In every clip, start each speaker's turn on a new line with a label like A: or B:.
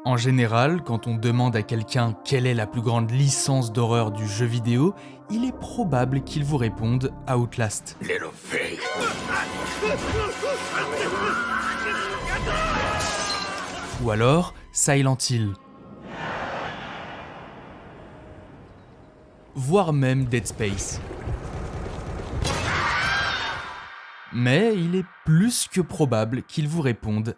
A: En général, quand on demande à quelqu'un quelle est la plus grande licence d'horreur du jeu vidéo, il est probable qu'il vous réponde Outlast.
B: Little pig.
A: Ou alors Silent Hill. Voire même Dead Space. Mais il est plus que probable qu'il vous réponde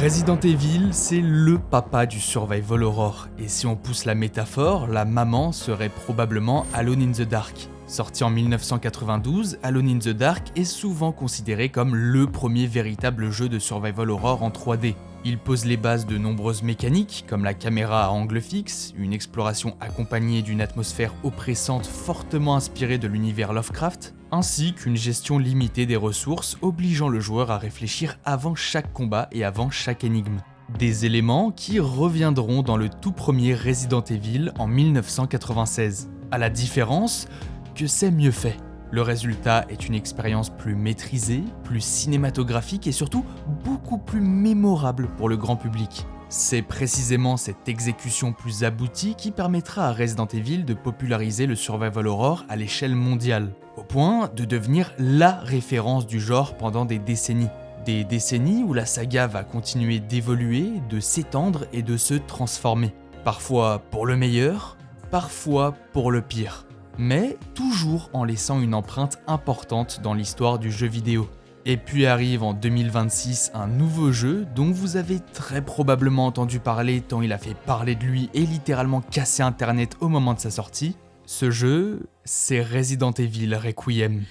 A: Resident Evil, c'est le papa du survival horror, et si on pousse la métaphore, la maman serait probablement Alone in the Dark. Sorti en 1992, Alone in the Dark est souvent considéré comme le premier véritable jeu de survival horror en 3D. Il pose les bases de nombreuses mécaniques, comme la caméra à angle fixe, une exploration accompagnée d'une atmosphère oppressante fortement inspirée de l'univers Lovecraft, ainsi qu'une gestion limitée des ressources obligeant le joueur à réfléchir avant chaque combat et avant chaque énigme. Des éléments qui reviendront dans le tout premier Resident Evil en 1996. À la différence que c'est mieux fait. Le résultat est une expérience plus maîtrisée, plus cinématographique et surtout beaucoup plus mémorable pour le grand public. C'est précisément cette exécution plus aboutie qui permettra à Resident Evil de populariser le survival horror à l'échelle mondiale, au point de devenir la référence du genre pendant des décennies. Des décennies où la saga va continuer d'évoluer, de s'étendre et de se transformer. Parfois pour le meilleur, parfois pour le pire. Mais toujours en laissant une empreinte importante dans l'histoire du jeu vidéo. Et puis arrive en 2026 un nouveau jeu dont vous avez très probablement entendu parler tant il a fait parler de lui et littéralement cassé internet au moment de sa sortie. Ce jeu, c'est Resident Evil Requiem.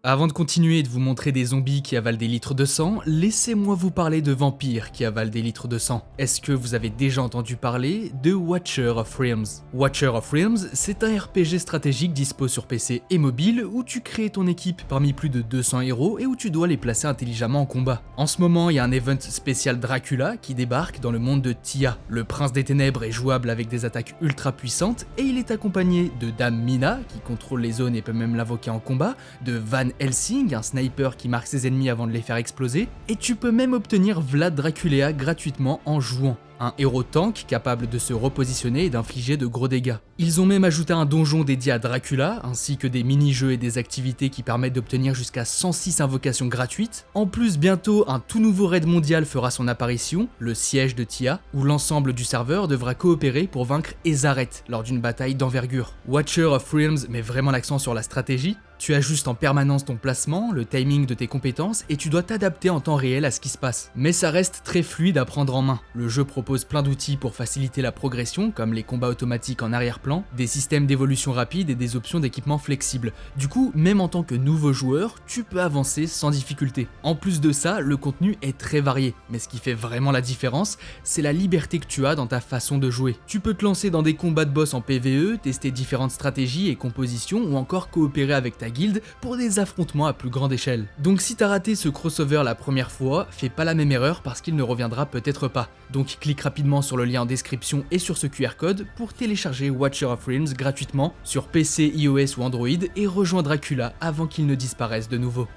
A: Avant de continuer et de vous montrer des zombies qui avalent des litres de sang, laissez-moi vous parler de vampires qui avalent des litres de sang. Est-ce que vous avez déjà entendu parler de Watcher of Realms? Watcher of Realms, c'est un RPG stratégique dispo sur PC et mobile où tu crées ton équipe parmi plus de 200 héros et où tu dois les placer intelligemment en combat. En ce moment, il y a un event spécial Dracula qui débarque dans le monde de Tia. Le prince des ténèbres est jouable avec des attaques ultra puissantes et il est accompagné de Dame Mina qui contrôle les zones et peut même l'invoquer en combat, de Van Helsing, un sniper qui marque ses ennemis avant de les faire exploser, et tu peux même obtenir Vlad Dracula gratuitement en jouant. Un héros tank capable de se repositionner et d'infliger de gros dégâts. Ils ont même ajouté un donjon dédié à Dracula, ainsi que des mini-jeux et des activités qui permettent d'obtenir jusqu'à 106 invocations gratuites. En plus, bientôt, un tout nouveau raid mondial fera son apparition, le siège de Tia, où l'ensemble du serveur devra coopérer pour vaincre Ezaret lors d'une bataille d'envergure. Watcher of Realms met vraiment l'accent sur la stratégie. Tu ajustes en permanence ton placement, le timing de tes compétences et tu dois t'adapter en temps réel à ce qui se passe. Mais ça reste très fluide à prendre en main. Le jeu propose plein d'outils pour faciliter la progression, comme les combats automatiques en arrière-plan, des systèmes d'évolution rapide et des options d'équipement flexibles. Du coup, même en tant que nouveau joueur, tu peux avancer sans difficulté. En plus de ça, le contenu est très varié, mais ce qui fait vraiment la différence, c'est la liberté que tu as dans ta façon de jouer. Tu peux te lancer dans des combats de boss en PvE, tester différentes stratégies et compositions ou encore coopérer avec ta guilde pour des affrontements à plus grande échelle. Donc si t'as raté ce crossover la première fois, fais pas la même erreur parce qu'il ne reviendra peut-être pas. Donc clique rapidement sur le lien en description et sur ce QR code pour télécharger Watcher of Realms gratuitement sur PC, iOS ou Android et rejoins Dracula avant qu'il ne disparaisse de nouveau.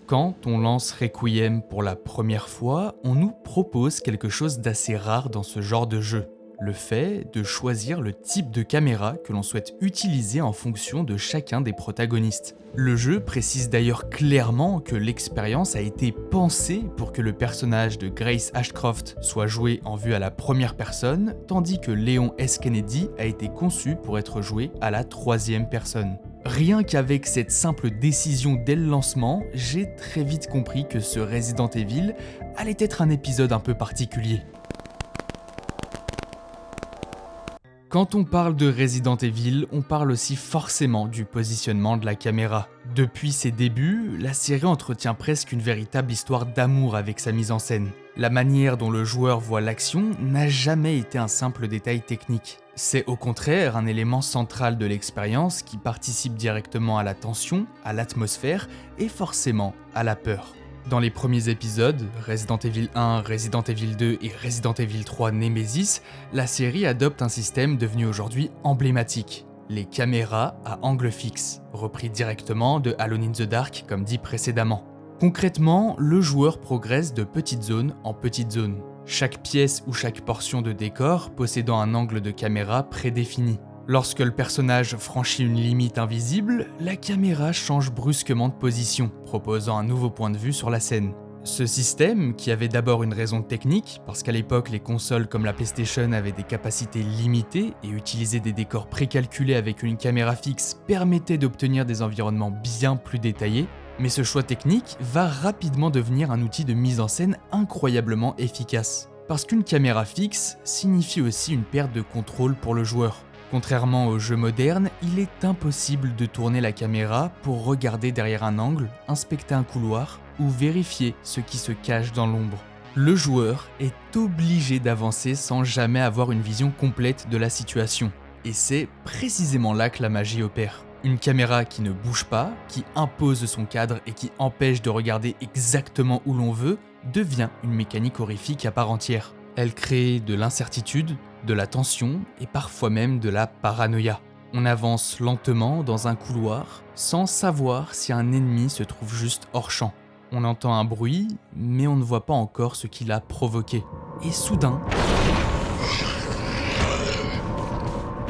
A: Quand on lance Requiem pour la première fois, on nous propose quelque chose d'assez rare dans ce genre de jeu. Le fait de choisir le type de caméra que l'on souhaite utiliser en fonction de chacun des protagonistes. Le jeu précise d'ailleurs clairement que l'expérience a été pensée pour que le personnage de Grace Ashcroft soit joué en vue à la première personne, tandis que Léon S. Kennedy a été conçu pour être joué à la troisième personne. Rien qu'avec cette simple décision dès le lancement, j'ai très vite compris que ce Resident Evil allait être un épisode un peu particulier. Quand on parle de Resident Evil, on parle aussi forcément du positionnement de la caméra. Depuis ses débuts, la série entretient presque une véritable histoire d'amour avec sa mise en scène. La manière dont le joueur voit l'action n'a jamais été un simple détail technique. C'est au contraire un élément central de l'expérience qui participe directement à la tension, à l'atmosphère et forcément à la peur. Dans les premiers épisodes, Resident Evil 1, Resident Evil 2 et Resident Evil 3 Nemesis, la série adopte un système devenu aujourd'hui emblématique, les caméras à angle fixe, repris directement de Alone in the Dark comme dit précédemment. Concrètement, le joueur progresse de petite zone en petite zone, chaque pièce ou chaque portion de décor possédant un angle de caméra prédéfini. Lorsque le personnage franchit une limite invisible, la caméra change brusquement de position, proposant un nouveau point de vue sur la scène. Ce système, qui avait d'abord une raison technique, parce qu'à l'époque les consoles comme la PlayStation avaient des capacités limitées et utiliser des décors précalculés avec une caméra fixe permettait d'obtenir des environnements bien plus détaillés, mais ce choix technique va rapidement devenir un outil de mise en scène incroyablement efficace. Parce qu'une caméra fixe signifie aussi une perte de contrôle pour le joueur. Contrairement aux jeux modernes, il est impossible de tourner la caméra pour regarder derrière un angle, inspecter un couloir ou vérifier ce qui se cache dans l'ombre. Le joueur est obligé d'avancer sans jamais avoir une vision complète de la situation. Et c'est précisément là que la magie opère. Une caméra qui ne bouge pas, qui impose son cadre et qui empêche de regarder exactement où l'on veut, devient une mécanique horrifique à part entière. Elle crée de l'incertitude, de la tension et parfois même de la paranoïa. On avance lentement dans un couloir sans savoir si un ennemi se trouve juste hors champ. On entend un bruit, mais on ne voit pas encore ce qui l'a provoqué. Et soudain,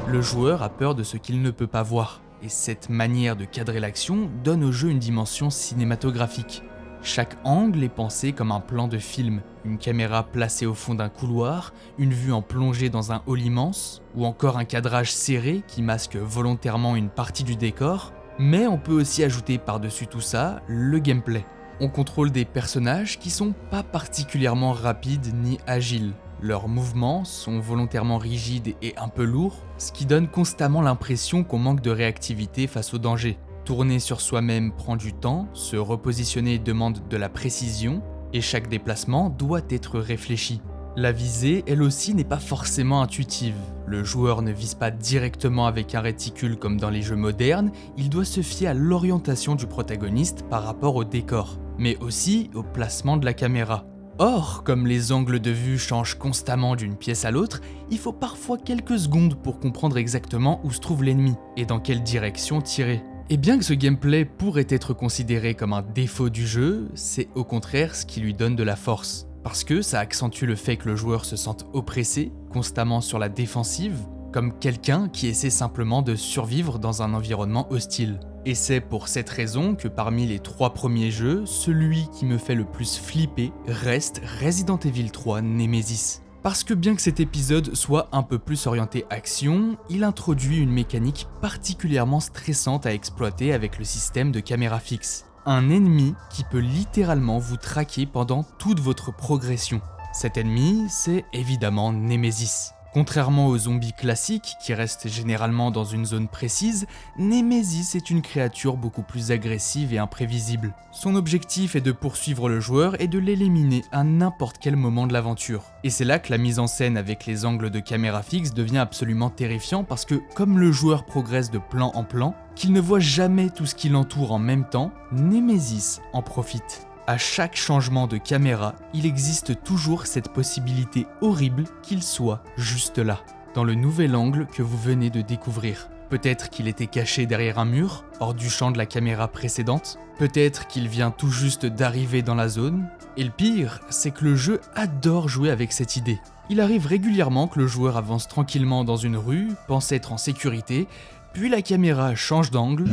A: le joueur a peur de ce qu'il ne peut pas voir. Et cette manière de cadrer l'action donne au jeu une dimension cinématographique. Chaque angle est pensé comme un plan de film, une caméra placée au fond d'un couloir, une vue en plongée dans un hall immense, ou encore un cadrage serré qui masque volontairement une partie du décor, mais on peut aussi ajouter par-dessus tout ça le gameplay. On contrôle des personnages qui sont pas particulièrement rapides ni agiles. Leurs mouvements sont volontairement rigides et un peu lourds, ce qui donne constamment l'impression qu'on manque de réactivité face au danger. Tourner sur soi-même prend du temps, se repositionner demande de la précision, et chaque déplacement doit être réfléchi. La visée, elle aussi, n'est pas forcément intuitive. Le joueur ne vise pas directement avec un réticule comme dans les jeux modernes, il doit se fier à l'orientation du protagoniste par rapport au décor, mais aussi au placement de la caméra. Or, comme les angles de vue changent constamment d'une pièce à l'autre, il faut parfois quelques secondes pour comprendre exactement où se trouve l'ennemi et dans quelle direction tirer. Et bien que ce gameplay pourrait être considéré comme un défaut du jeu, c'est au contraire ce qui lui donne de la force. Parce que ça accentue le fait que le joueur se sente oppressé, constamment sur la défensive, comme quelqu'un qui essaie simplement de survivre dans un environnement hostile. Et c'est pour cette raison que parmi les 3 premiers jeux, celui qui me fait le plus flipper reste Resident Evil 3 Nemesis. Parce que bien que cet épisode soit un peu plus orienté action, il introduit une mécanique particulièrement stressante à exploiter avec le système de caméra fixe. Un ennemi qui peut littéralement vous traquer pendant toute votre progression. Cet ennemi, c'est évidemment Nemesis. Contrairement aux zombies classiques, qui restent généralement dans une zone précise, Nemesis est une créature beaucoup plus agressive et imprévisible. Son objectif est de poursuivre le joueur et de l'éliminer à n'importe quel moment de l'aventure. Et c'est là que la mise en scène avec les angles de caméra fixe devient absolument terrifiant parce que, comme le joueur progresse de plan en plan, qu'il ne voit jamais tout ce qui l'entoure en même temps, Nemesis en profite. À chaque changement de caméra, il existe toujours cette possibilité horrible qu'il soit juste là, dans le nouvel angle que vous venez de découvrir. Peut-être qu'il était caché derrière un mur, hors du champ de la caméra précédente, peut-être qu'il vient tout juste d'arriver dans la zone, et le pire, c'est que le jeu adore jouer avec cette idée. Il arrive régulièrement que le joueur avance tranquillement dans une rue, pense être en sécurité, puis la caméra change d'angle,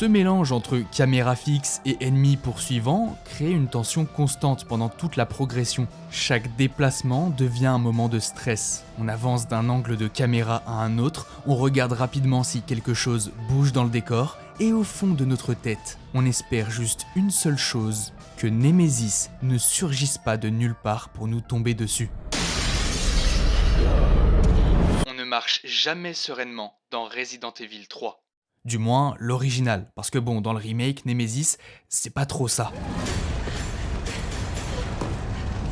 A: Ce mélange entre caméra fixe et ennemis poursuivants crée une tension constante pendant toute la progression. Chaque déplacement devient un moment de stress. On avance d'un angle de caméra à un autre, on regarde rapidement si quelque chose bouge dans le décor, et au fond de notre tête, on espère juste une seule chose, que Nemesis ne surgisse pas de nulle part pour nous tomber dessus. On ne marche jamais sereinement dans Resident Evil 3. Du moins, l'original, parce que bon, dans le remake, Nemesis, c'est pas trop ça.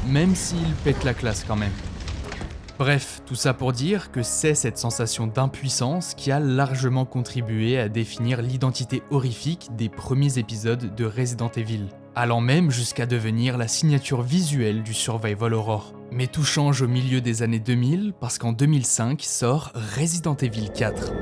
A: Même s'il pète la classe quand même. Bref, tout ça pour dire que c'est cette sensation d'impuissance qui a largement contribué à définir l'identité horrifique des premiers épisodes de Resident Evil, allant même jusqu'à devenir la signature visuelle du survival horror. Mais tout change au milieu des années 2000 parce qu'en 2005 sort Resident Evil 4.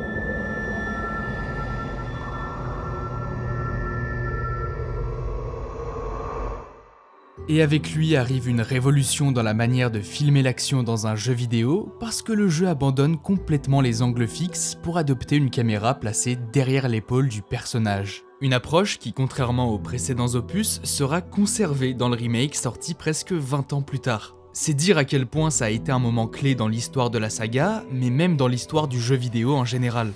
A: Et avec lui arrive une révolution dans la manière de filmer l'action dans un jeu vidéo parce que le jeu abandonne complètement les angles fixes pour adopter une caméra placée derrière l'épaule du personnage. Une approche qui, contrairement aux précédents opus, sera conservée dans le remake sorti presque 20 ans plus tard. C'est dire à quel point ça a été un moment clé dans l'histoire de la saga, mais même dans l'histoire du jeu vidéo en général.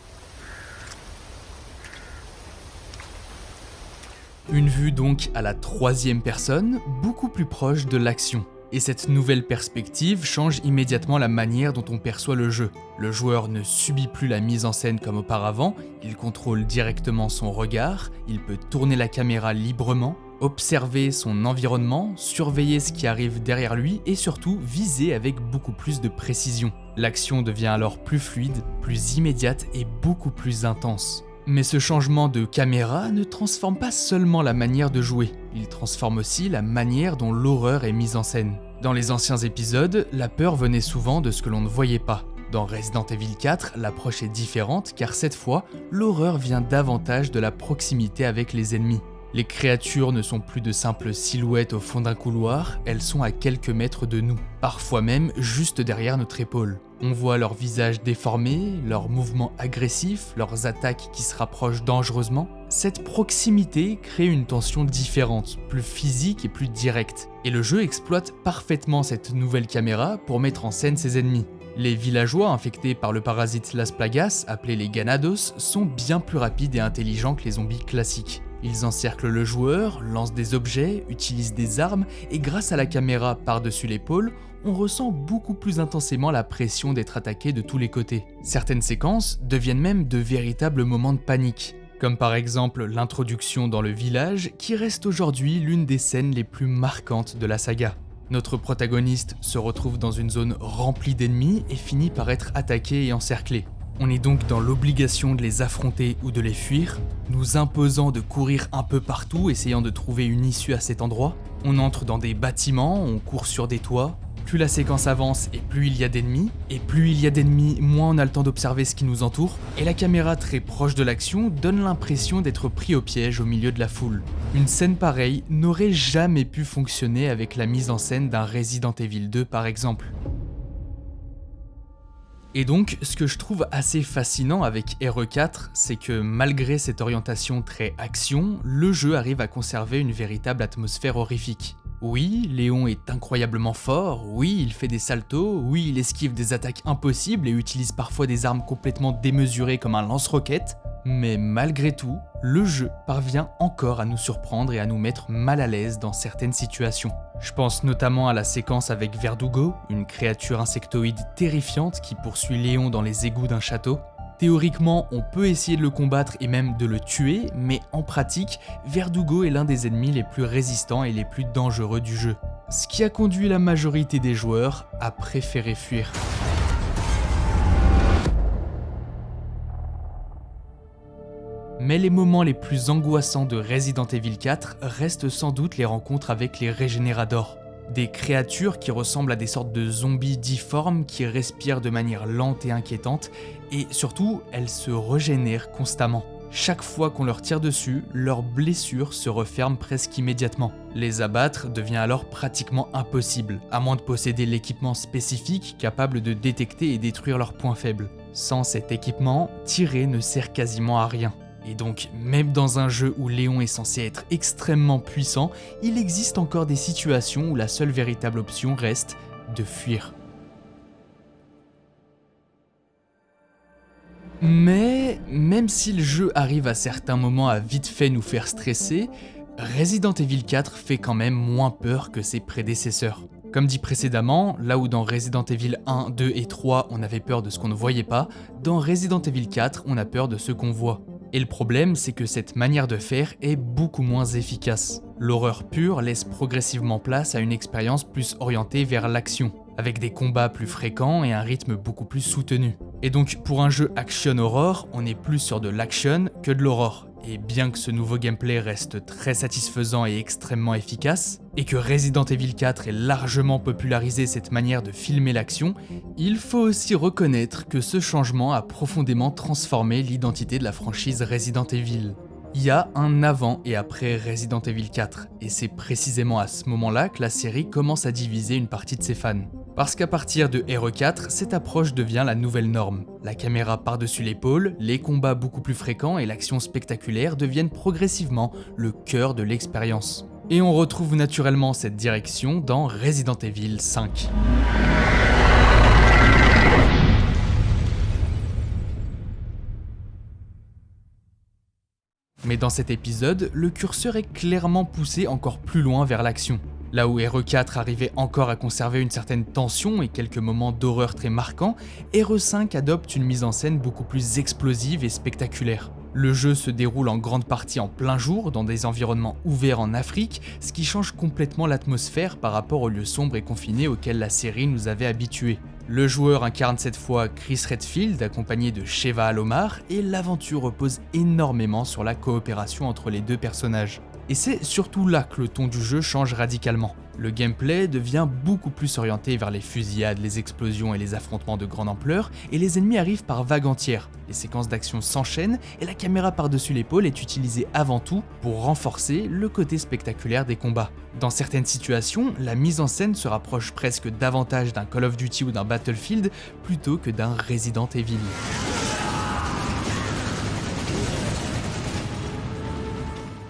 A: Une vue donc à la troisième personne, beaucoup plus proche de l'action. Et cette nouvelle perspective change immédiatement la manière dont on perçoit le jeu. Le joueur ne subit plus la mise en scène comme auparavant, il contrôle directement son regard, il peut tourner la caméra librement, observer son environnement, surveiller ce qui arrive derrière lui et surtout viser avec beaucoup plus de précision. L'action devient alors plus fluide, plus immédiate et beaucoup plus intense. Mais ce changement de caméra ne transforme pas seulement la manière de jouer, il transforme aussi la manière dont l'horreur est mise en scène. Dans les anciens épisodes, la peur venait souvent de ce que l'on ne voyait pas. Dans Resident Evil 4, l'approche est différente car cette fois, l'horreur vient davantage de la proximité avec les ennemis. Les créatures ne sont plus de simples silhouettes au fond d'un couloir, elles sont à quelques mètres de nous, parfois même juste derrière notre épaule. On voit leur visage déformé, leurs mouvements agressifs, leurs attaques qui se rapprochent dangereusement. Cette proximité crée une tension différente, plus physique et plus directe. Et le jeu exploite parfaitement cette nouvelle caméra pour mettre en scène ses ennemis. Les villageois infectés par le parasite Las Plagas, appelés les Ganados, sont bien plus rapides et intelligents que les zombies classiques. Ils encerclent le joueur, lancent des objets, utilisent des armes et grâce à la caméra par-dessus l'épaule, on ressent beaucoup plus intensément la pression d'être attaqué de tous les côtés. Certaines séquences deviennent même de véritables moments de panique, comme par exemple l'introduction dans le village qui reste aujourd'hui l'une des scènes les plus marquantes de la saga. Notre protagoniste se retrouve dans une zone remplie d'ennemis et finit par être attaqué et encerclé. On est donc dans l'obligation de les affronter ou de les fuir, nous imposant de courir un peu partout essayant de trouver une issue à cet endroit. On entre dans des bâtiments, on court sur des toits. Plus la séquence avance et plus il y a d'ennemis, et plus il y a d'ennemis, moins on a le temps d'observer ce qui nous entoure, et la caméra très proche de l'action donne l'impression d'être pris au piège au milieu de la foule. Une scène pareille n'aurait jamais pu fonctionner avec la mise en scène d'un Resident Evil 2 par exemple. Et donc, ce que je trouve assez fascinant avec RE4, c'est que malgré cette orientation très action, le jeu arrive à conserver une véritable atmosphère horrifique. Oui, Léon est incroyablement fort, oui, il fait des saltos, oui, il esquive des attaques impossibles et utilise parfois des armes complètement démesurées comme un lance-roquette, mais malgré tout, le jeu parvient encore à nous surprendre et à nous mettre mal à l'aise dans certaines situations. Je pense notamment à la séquence avec Verdugo, une créature insectoïde terrifiante qui poursuit Léon dans les égouts d'un château. Théoriquement, on peut essayer de le combattre et même de le tuer, mais en pratique, Verdugo est l'un des ennemis les plus résistants et les plus dangereux du jeu. Ce qui a conduit la majorité des joueurs à préférer fuir. Mais les moments les plus angoissants de Resident Evil 4 restent sans doute les rencontres avec les Régénérators. Des créatures qui ressemblent à des sortes de zombies difformes qui respirent de manière lente et inquiétante, et surtout, elles se régénèrent constamment. Chaque fois qu'on leur tire dessus, leurs blessures se referment presque immédiatement. Les abattre devient alors pratiquement impossible, à moins de posséder l'équipement spécifique capable de détecter et détruire leurs points faibles. Sans cet équipement, tirer ne sert quasiment à rien. Et donc, même dans un jeu où Léon est censé être extrêmement puissant, il existe encore des situations où la seule véritable option reste de fuir. Mais même si le jeu arrive à certains moments à vite fait nous faire stresser, Resident Evil 4 fait quand même moins peur que ses prédécesseurs. Comme dit précédemment, là où dans Resident Evil 1, 2 et 3 on avait peur de ce qu'on ne voyait pas, dans Resident Evil 4 on a peur de ce qu'on voit. Et le problème, c'est que cette manière de faire est beaucoup moins efficace. L'horreur pure laisse progressivement place à une expérience plus orientée vers l'action, avec des combats plus fréquents et un rythme beaucoup plus soutenu. Et donc pour un jeu action-horror, on est plus sur de l'action que de l'horreur. Et bien que ce nouveau gameplay reste très satisfaisant et extrêmement efficace, et que Resident Evil 4 ait largement popularisé cette manière de filmer l'action, il faut aussi reconnaître que ce changement a profondément transformé l'identité de la franchise Resident Evil. Il y a un avant et après Resident Evil 4, et c'est précisément à ce moment-là que la série commence à diviser une partie de ses fans. Parce qu'à partir de RE4, cette approche devient la nouvelle norme. La caméra par-dessus l'épaule, les combats beaucoup plus fréquents et l'action spectaculaire deviennent progressivement le cœur de l'expérience. Et on retrouve naturellement cette direction dans Resident Evil 5. Mais dans cet épisode, le curseur est clairement poussé encore plus loin vers l'action. Là où RE4 arrivait encore à conserver une certaine tension et quelques moments d'horreur très marquants, RE5 adopte une mise en scène beaucoup plus explosive et spectaculaire. Le jeu se déroule en grande partie en plein jour, dans des environnements ouverts en Afrique, ce qui change complètement l'atmosphère par rapport aux lieux sombres et confinés auxquels la série nous avait habitués. Le joueur incarne cette fois Chris Redfield, accompagné de Sheva Alomar, et l'aventure repose énormément sur la coopération entre les deux personnages. Et c'est surtout là que le ton du jeu change radicalement. Le gameplay devient beaucoup plus orienté vers les fusillades, les explosions et les affrontements de grande ampleur, et les ennemis arrivent par vagues entières. Les séquences d'action s'enchaînent, et la caméra par-dessus l'épaule est utilisée avant tout pour renforcer le côté spectaculaire des combats. Dans certaines situations, la mise en scène se rapproche presque davantage d'un Call of Duty ou d'un Battlefield plutôt que d'un Resident Evil.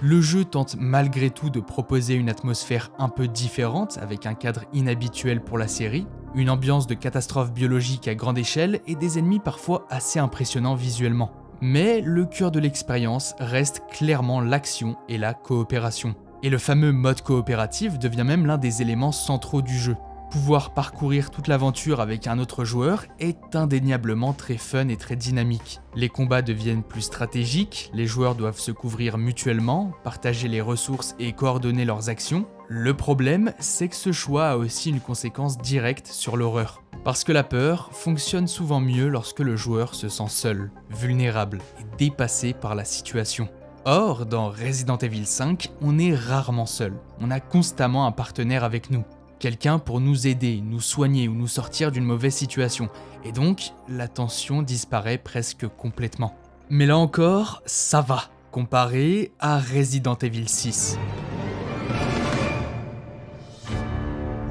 A: Le jeu tente malgré tout de proposer une atmosphère un peu différente avec un cadre inhabituel pour la série, une ambiance de catastrophe biologique à grande échelle et des ennemis parfois assez impressionnants visuellement. Mais le cœur de l'expérience reste clairement l'action et la coopération. Et le fameux mode coopératif devient même l'un des éléments centraux du jeu. Pouvoir parcourir toute l'aventure avec un autre joueur est indéniablement très fun et très dynamique. Les combats deviennent plus stratégiques, les joueurs doivent se couvrir mutuellement, partager les ressources et coordonner leurs actions. Le problème, c'est que ce choix a aussi une conséquence directe sur l'horreur. Parce que la peur fonctionne souvent mieux lorsque le joueur se sent seul, vulnérable et dépassé par la situation. Or, dans Resident Evil 5, on est rarement seul, on a constamment un partenaire avec nous. Quelqu'un pour nous aider, nous soigner ou nous sortir d'une mauvaise situation, et donc la tension disparaît presque complètement. Mais là encore, ça va, comparé à Resident Evil 6.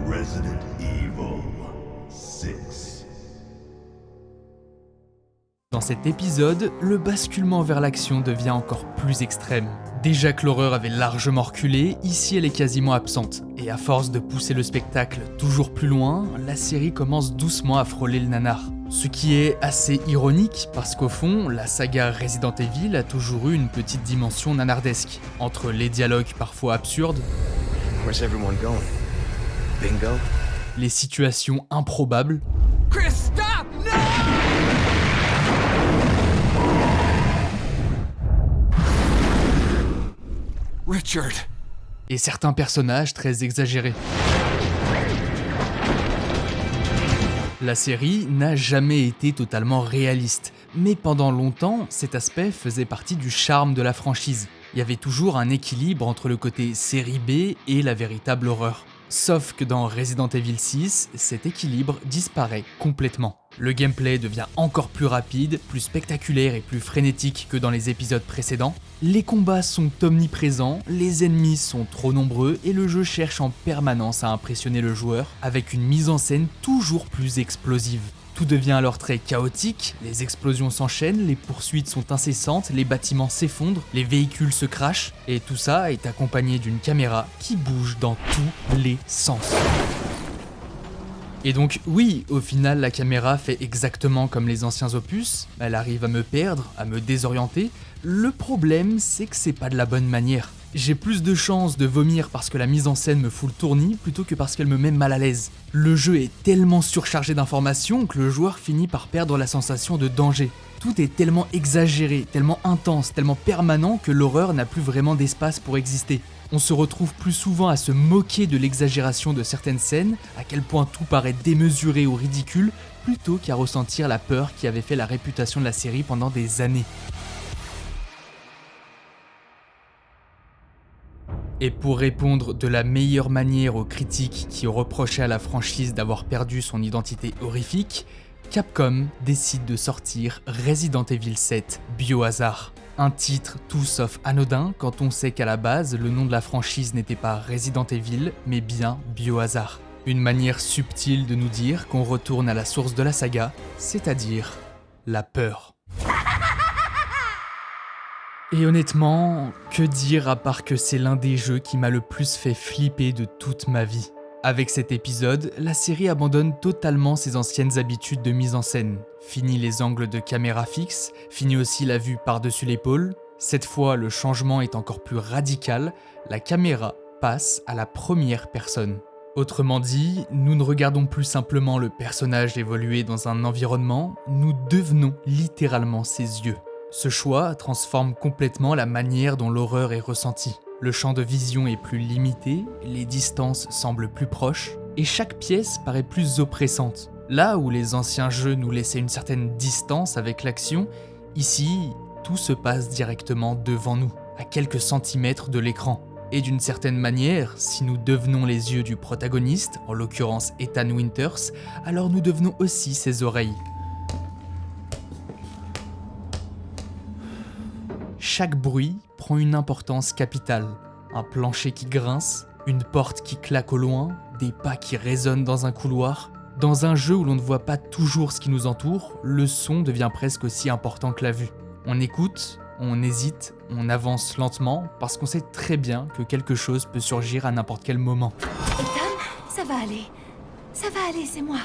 B: Resident Evil 6.
A: Dans cet épisode, le basculement vers l'action devient encore plus extrême. Déjà que l'horreur avait largement reculé, ici elle est quasiment absente. Et à force de pousser le spectacle toujours plus loin, la série commence doucement à frôler le nanar. Ce qui est assez ironique parce qu'au fond, la saga Resident Evil a toujours eu une petite dimension nanardesque. Entre les dialogues parfois absurdes,
C: Where's everyone going? Bingo?
A: les situations improbables,
C: Chris, stop! No! Richard!
A: et certains personnages très exagérés. La série n'a jamais été totalement réaliste, mais pendant longtemps, cet aspect faisait partie du charme de la franchise. Il y avait toujours un équilibre entre le côté série B et la véritable horreur. Sauf que dans Resident Evil 6, cet équilibre disparaît complètement. Le gameplay devient encore plus rapide, plus spectaculaire et plus frénétique que dans les épisodes précédents. Les combats sont omniprésents, les ennemis sont trop nombreux et le jeu cherche en permanence à impressionner le joueur avec une mise en scène toujours plus explosive. Tout devient alors très chaotique, les explosions s'enchaînent, les poursuites sont incessantes, les bâtiments s'effondrent, les véhicules se crashent, et tout ça est accompagné d'une caméra qui bouge dans tous les sens. Et donc oui, au final la caméra fait exactement comme les anciens opus, elle arrive à me perdre, à me désorienter. Le problème c'est que c'est pas de la bonne manière. J'ai plus de chances de vomir parce que la mise en scène me fout le tournis plutôt que parce qu'elle me met mal à l'aise. Le jeu est tellement surchargé d'informations que le joueur finit par perdre la sensation de danger. Tout est tellement exagéré, tellement intense, tellement permanent que l'horreur n'a plus vraiment d'espace pour exister. On se retrouve plus souvent à se moquer de l'exagération de certaines scènes, à quel point tout paraît démesuré ou ridicule, plutôt qu'à ressentir la peur qui avait fait la réputation de la série pendant des années. Et pour répondre de la meilleure manière aux critiques qui reprochaient à la franchise d'avoir perdu son identité horrifique, Capcom décide de sortir Resident Evil 7 Biohazard. Un titre tout sauf anodin quand on sait qu'à la base, le nom de la franchise n'était pas Resident Evil, mais bien Biohazard. Une manière subtile de nous dire qu'on retourne à la source de la saga, c'est-à-dire la peur. Et honnêtement, que dire à part que c'est l'un des jeux qui m'a le plus fait flipper de toute ma vie. Avec cet épisode, la série abandonne totalement ses anciennes habitudes de mise en scène. Fini les angles de caméra fixe, fini aussi la vue par-dessus l'épaule. Cette fois, le changement est encore plus radical, la caméra passe à la première personne. Autrement dit, nous ne regardons plus simplement le personnage évoluer dans un environnement, nous devenons littéralement ses yeux. Ce choix transforme complètement la manière dont l'horreur est ressentie. Le champ de vision est plus limité, les distances semblent plus proches, et chaque pièce paraît plus oppressante. Là où les anciens jeux nous laissaient une certaine distance avec l'action, ici, tout se passe directement devant nous, à quelques centimètres de l'écran. Et d'une certaine manière, si nous devenons les yeux du protagoniste, en l'occurrence Ethan Winters, alors nous devenons aussi ses oreilles. Chaque bruit prend une importance capitale. Un plancher qui grince, une porte qui claque au loin, des pas qui résonnent dans un couloir. Dans un jeu où l'on ne voit pas toujours ce qui nous entoure, le son devient presque aussi important que la vue. On écoute, on hésite, on avance lentement parce qu'on sait très bien que quelque chose peut surgir à n'importe quel moment.
D: Ethan, ça va aller, c'est moi.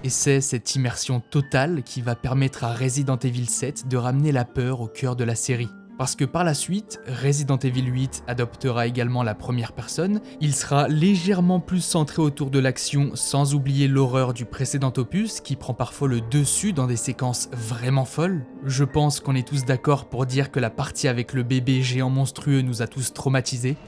A: Et c'est cette immersion totale qui va permettre à Resident Evil 7 de ramener la peur au cœur de la série. Parce que par la suite, Resident Evil 8 adoptera également la première personne, il sera légèrement plus centré autour de l'action sans oublier l'horreur du précédent opus qui prend parfois le dessus dans des séquences vraiment folles. Je pense qu'on est tous d'accord pour dire que la partie avec le bébé géant monstrueux nous a tous traumatisés.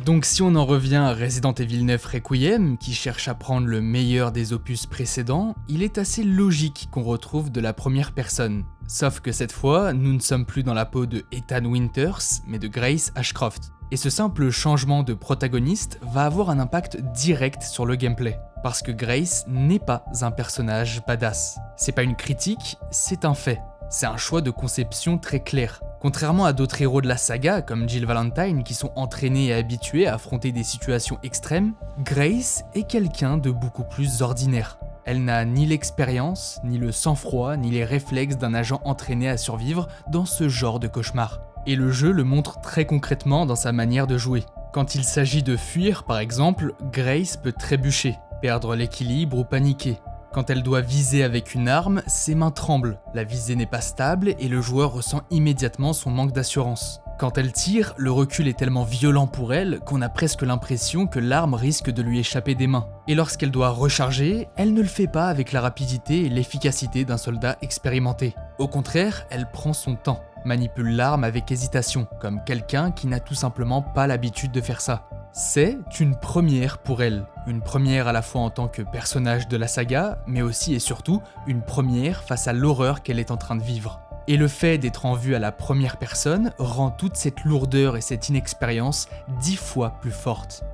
A: Donc si on en revient à Resident Evil 9 Requiem, qui cherche à prendre le meilleur des opus précédents, il est assez logique qu'on retrouve de la première personne. Sauf que cette fois, nous ne sommes plus dans la peau de Ethan Winters, mais de Grace Ashcroft. Et ce simple changement de protagoniste va avoir un impact direct sur le gameplay. Parce que Grace n'est pas un personnage badass. C'est pas une critique, c'est un fait. C'est un choix de conception très clair. Contrairement à d'autres héros de la saga, comme Jill Valentine, qui sont entraînés et habitués à affronter des situations extrêmes, Grace est quelqu'un de beaucoup plus ordinaire. Elle n'a ni l'expérience, ni le sang-froid, ni les réflexes d'un agent entraîné à survivre dans ce genre de cauchemar. Et le jeu le montre très concrètement dans sa manière de jouer. Quand il s'agit de fuir, par exemple, Grace peut trébucher, perdre l'équilibre ou paniquer. Quand elle doit viser avec une arme, ses mains tremblent, la visée n'est pas stable et le joueur ressent immédiatement son manque d'assurance. Quand elle tire, le recul est tellement violent pour elle qu'on a presque l'impression que l'arme risque de lui échapper des mains. Et lorsqu'elle doit recharger, elle ne le fait pas avec la rapidité et l'efficacité d'un soldat expérimenté. Au contraire, elle prend son temps, manipule l'arme avec hésitation, comme quelqu'un qui n'a tout simplement pas l'habitude de faire ça. C'est une première pour elle, une première à la fois en tant que personnage de la saga, mais aussi et surtout une première face à l'horreur qu'elle est en train de vivre. Et le fait d'être en vue à la première personne rend toute cette lourdeur et cette inexpérience 10 fois plus forte.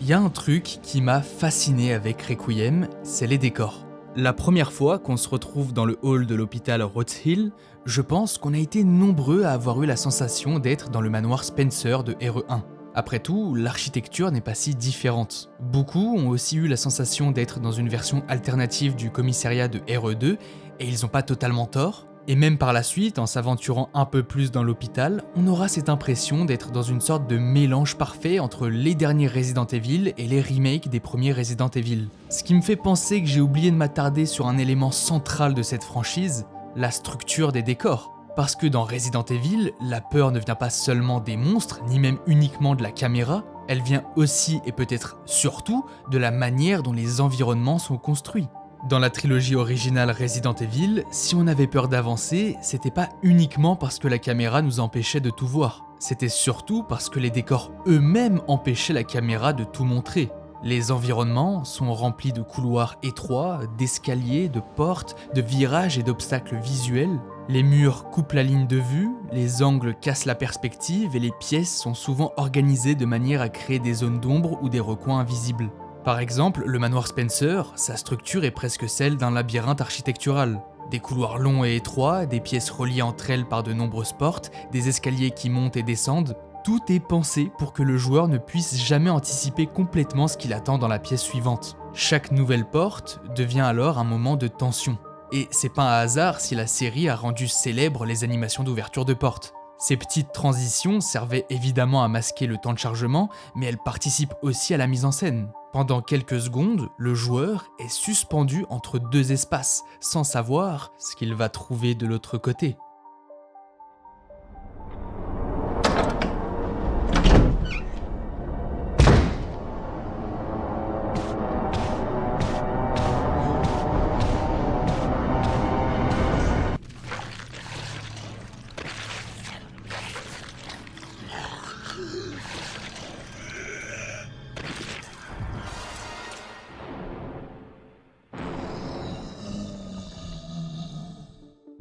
A: Il y a un truc qui m'a fasciné avec Requiem, c'est les décors. La première fois qu'on se retrouve dans le hall de l'hôpital Rhodes Hill, je pense qu'on a été nombreux à avoir eu la sensation d'être dans le manoir Spencer de RE1. Après tout, l'architecture n'est pas si différente. Beaucoup ont aussi eu la sensation d'être dans une version alternative du commissariat de RE2, et ils n'ont pas totalement tort. Et même par la suite, en s'aventurant un peu plus dans l'hôpital, on aura cette impression d'être dans une sorte de mélange parfait entre les derniers Resident Evil et les remakes des premiers Resident Evil. Ce qui me fait penser que j'ai oublié de m'attarder sur un élément central de cette franchise, la structure des décors. Parce que dans Resident Evil, la peur ne vient pas seulement des monstres, ni même uniquement de la caméra, elle vient aussi et peut-être surtout de la manière dont les environnements sont construits. Dans la trilogie originale Resident Evil, si on avait peur d'avancer, c'était pas uniquement parce que la caméra nous empêchait de tout voir. C'était surtout parce que les décors eux-mêmes empêchaient la caméra de tout montrer. Les environnements sont remplis de couloirs étroits, d'escaliers, de portes, de virages et d'obstacles visuels. Les murs coupent la ligne de vue, les angles cassent la perspective et les pièces sont souvent organisées de manière à créer des zones d'ombre ou des recoins invisibles. Par exemple, le manoir Spencer, sa structure est presque celle d'un labyrinthe architectural. Des couloirs longs et étroits, des pièces reliées entre elles par de nombreuses portes, des escaliers qui montent et descendent, tout est pensé pour que le joueur ne puisse jamais anticiper complètement ce qu'il attend dans la pièce suivante. Chaque nouvelle porte devient alors un moment de tension. Et c'est pas un hasard si la série a rendu célèbres les animations d'ouverture de portes. Ces petites transitions servaient évidemment à masquer le temps de chargement, mais elles participent aussi à la mise en scène. Pendant quelques secondes, le joueur est suspendu entre deux espaces, sans savoir ce qu'il va trouver de l'autre côté.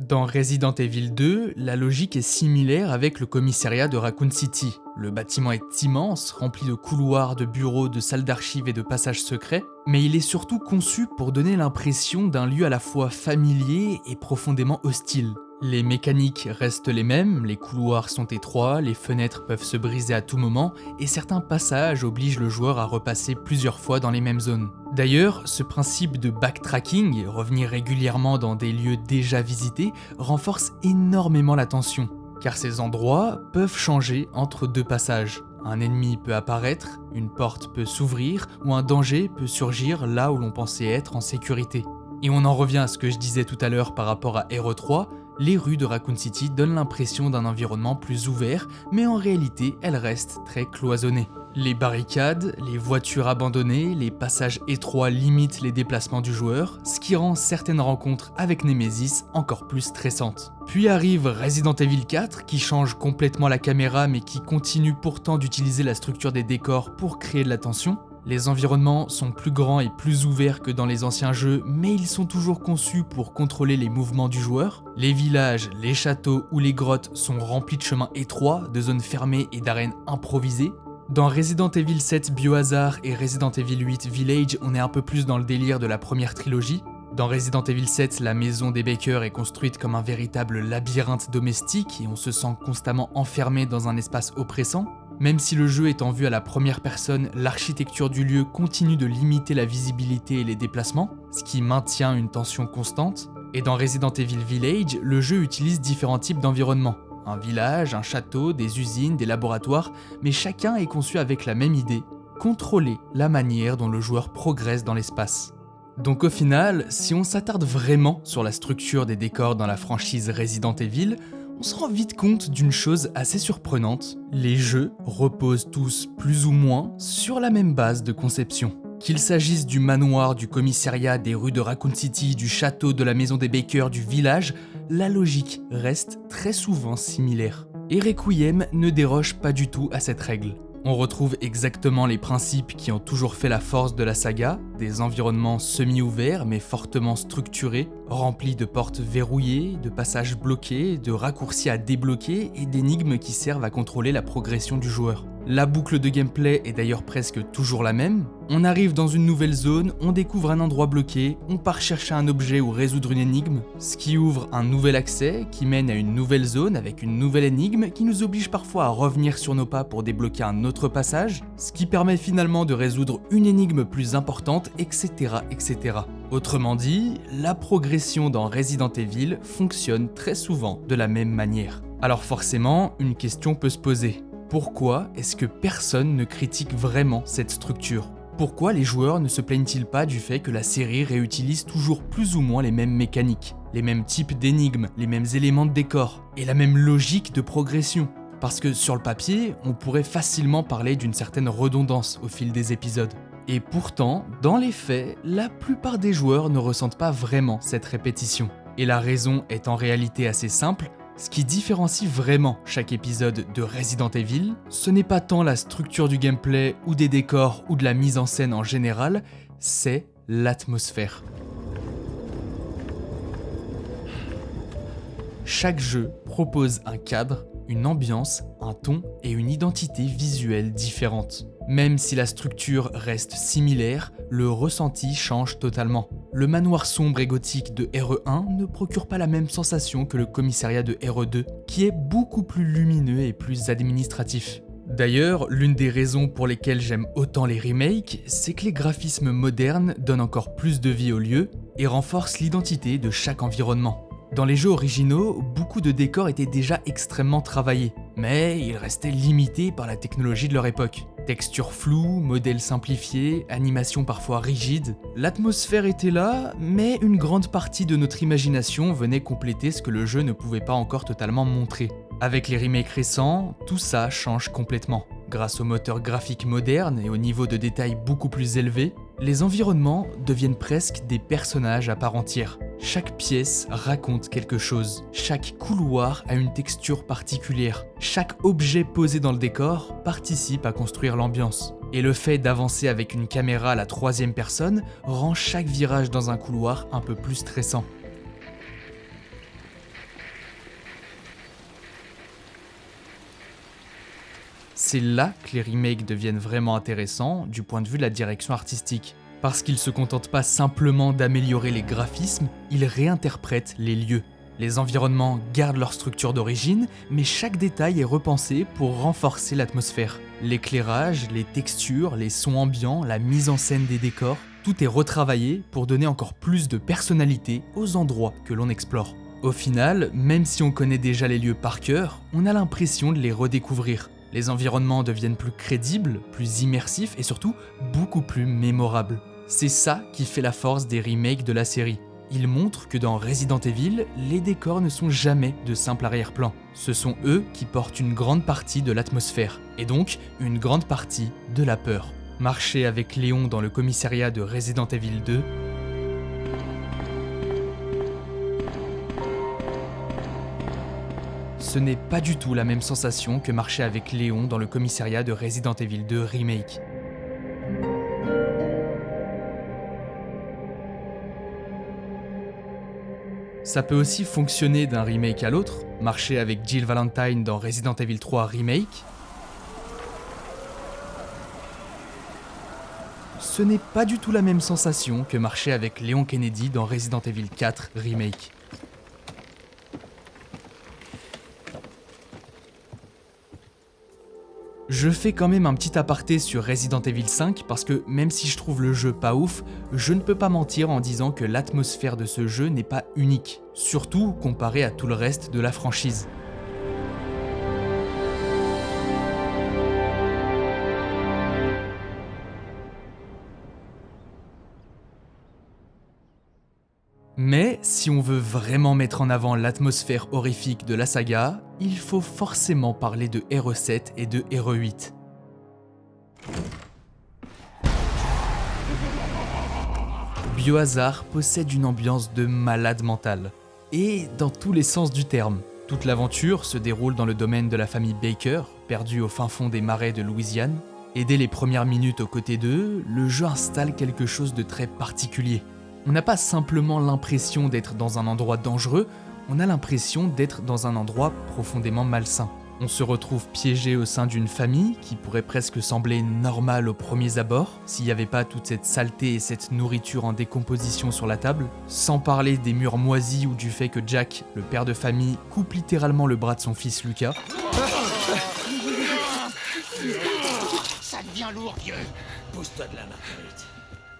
A: Dans Resident Evil 2, la logique est similaire avec le commissariat de Raccoon City. Le bâtiment est immense, rempli de couloirs, de bureaux, de salles d'archives et de passages secrets, mais il est surtout conçu pour donner l'impression d'un lieu à la fois familier et profondément hostile. Les mécaniques restent les mêmes, les couloirs sont étroits, les fenêtres peuvent se briser à tout moment, et certains passages obligent le joueur à repasser plusieurs fois dans les mêmes zones. D'ailleurs, ce principe de backtracking, revenir régulièrement dans des lieux déjà visités, renforce énormément la tension, car ces endroits peuvent changer entre deux passages. Un ennemi peut apparaître, une porte peut s'ouvrir, ou un danger peut surgir là où l'on pensait être en sécurité. Et on en revient à ce que je disais tout à l'heure par rapport à RE3, les rues de Raccoon City donnent l'impression d'un environnement plus ouvert, mais en réalité, elles restent très cloisonnées. Les barricades, les voitures abandonnées, les passages étroits limitent les déplacements du joueur, ce qui rend certaines rencontres avec Nemesis encore plus stressantes. Puis arrive Resident Evil 4 qui change complètement la caméra mais qui continue pourtant d'utiliser la structure des décors pour créer de la tension. Les environnements sont plus grands et plus ouverts que dans les anciens jeux, mais ils sont toujours conçus pour contrôler les mouvements du joueur. Les villages, les châteaux ou les grottes sont remplis de chemins étroits, de zones fermées et d'arènes improvisées. Dans Resident Evil 7 Biohazard et Resident Evil 8 Village, on est un peu plus dans le délire de la première trilogie. Dans Resident Evil 7, la maison des Baker est construite comme un véritable labyrinthe domestique et on se sent constamment enfermé dans un espace oppressant. Même si le jeu est en vue à la première personne, l'architecture du lieu continue de limiter la visibilité et les déplacements, ce qui maintient une tension constante. Et dans Resident Evil Village, le jeu utilise différents types d'environnements. Un village, un château, des usines, des laboratoires, mais chacun est conçu avec la même idée, contrôler la manière dont le joueur progresse dans l'espace. Donc au final, si on s'attarde vraiment sur la structure des décors dans la franchise Resident Evil, on se rend vite compte d'une chose assez surprenante, les jeux reposent tous plus ou moins sur la même base de conception. Qu'il s'agisse du manoir, du commissariat, des rues de Raccoon City, du château, de la maison des Baker, du village, la logique reste très souvent similaire. Et Requiem ne déroge pas du tout à cette règle. On retrouve exactement les principes qui ont toujours fait la force de la saga, des environnements semi-ouverts mais fortement structurés, remplis de portes verrouillées, de passages bloqués, de raccourcis à débloquer et d'énigmes qui servent à contrôler la progression du joueur. La boucle de gameplay est d'ailleurs presque toujours la même. On arrive dans une nouvelle zone, on découvre un endroit bloqué, on part chercher un objet ou résoudre une énigme, ce qui ouvre un nouvel accès qui mène à une nouvelle zone avec une nouvelle énigme qui nous oblige parfois à revenir sur nos pas pour débloquer un autre passage, ce qui permet finalement de résoudre une énigme plus importante, etc. etc. Autrement dit, la progression dans Resident Evil fonctionne très souvent de la même manière. Alors forcément, une question peut se poser. Pourquoi est-ce que personne ne critique vraiment cette structure ? Pourquoi les joueurs ne se plaignent-ils pas du fait que la série réutilise toujours plus ou moins les mêmes mécaniques, les mêmes types d'énigmes, les mêmes éléments de décor, et la même logique de progression ? Parce que sur le papier, on pourrait facilement parler d'une certaine redondance au fil des épisodes. Et pourtant, dans les faits, la plupart des joueurs ne ressentent pas vraiment cette répétition. Et la raison est en réalité assez simple. Ce qui différencie vraiment chaque épisode de Resident Evil, ce n'est pas tant la structure du gameplay ou des décors ou de la mise en scène en général, c'est l'atmosphère. Chaque jeu propose un cadre, une ambiance, un ton et une identité visuelle différente. Même si la structure reste similaire, le ressenti change totalement. Le manoir sombre et gothique de RE1 ne procure pas la même sensation que le commissariat de RE2, qui est beaucoup plus lumineux et plus administratif. D'ailleurs, l'une des raisons pour lesquelles j'aime autant les remakes, c'est que les graphismes modernes donnent encore plus de vie au lieu et renforcent l'identité de chaque environnement. Dans les jeux originaux, beaucoup de décors étaient déjà extrêmement travaillés, mais ils restaient limités par la technologie de leur époque. Textures floues, modèles simplifiés, animations parfois rigides. L'atmosphère était là, mais une grande partie de notre imagination venait compléter ce que le jeu ne pouvait pas encore totalement montrer. Avec les remakes récents, tout ça change complètement. Grâce aux moteurs graphiques modernes et au niveau de détail beaucoup plus élevé, les environnements deviennent presque des personnages à part entière. Chaque pièce raconte quelque chose, chaque couloir a une texture particulière, chaque objet posé dans le décor participe à construire l'ambiance. Et le fait d'avancer avec une caméra à la troisième personne rend chaque virage dans un couloir un peu plus stressant. C'est là que les remakes deviennent vraiment intéressants du point de vue de la direction artistique. Parce qu'ils se contentent pas simplement d'améliorer les graphismes, ils réinterprètent les lieux. Les environnements gardent leur structure d'origine, mais chaque détail est repensé pour renforcer l'atmosphère. L'éclairage, les textures, les sons ambiants, la mise en scène des décors, tout est retravaillé pour donner encore plus de personnalité aux endroits que l'on explore. Au final, même si on connaît déjà les lieux par cœur, on a l'impression de les redécouvrir. Les environnements deviennent plus crédibles, plus immersifs et surtout beaucoup plus mémorables. C'est ça qui fait la force des remakes de la série. Ils montrent que dans Resident Evil, les décors ne sont jamais de simples arrière-plans. Ce sont eux qui portent une grande partie de l'atmosphère, et donc une grande partie de la peur. Marcher avec Léon dans le commissariat de Resident Evil 2, ce n'est pas du tout la même sensation que marcher avec Léon dans le commissariat de Resident Evil 2 Remake. Ça peut aussi fonctionner d'un remake à l'autre, marcher avec Jill Valentine dans Resident Evil 3 Remake. Ce n'est pas du tout la même sensation que marcher avec Léon Kennedy dans Resident Evil 4 Remake. Je fais quand même un petit aparté sur Resident Evil 5 parce que même si je trouve le jeu pas ouf, je ne peux pas mentir en disant que l'atmosphère de ce jeu n'est pas unique, surtout comparé à tout le reste de la franchise. Mais si on veut vraiment mettre en avant l'atmosphère horrifique de la saga, il faut forcément parler de RE7 et de RE8. Biohazard possède une ambiance de malade mental, et dans tous les sens du terme. Toute l'aventure se déroule dans le domaine de la famille Baker, perdue au fin fond des marais de Louisiane, et dès les premières minutes aux côtés d'eux, le jeu installe quelque chose de très particulier. On n'a pas simplement l'impression d'être dans un endroit dangereux, on a l'impression d'être dans un endroit profondément malsain. On se retrouve piégé au sein d'une famille qui pourrait presque sembler normale aux premiers abords, s'il n'y avait pas toute cette saleté et cette nourriture en décomposition sur la table, sans parler des murs moisis ou du fait que Jack, le père de famille, coupe littéralement le bras de son fils Lucas.
E: Ça devient lourd, vieux. Pousse-toi de la marguerite.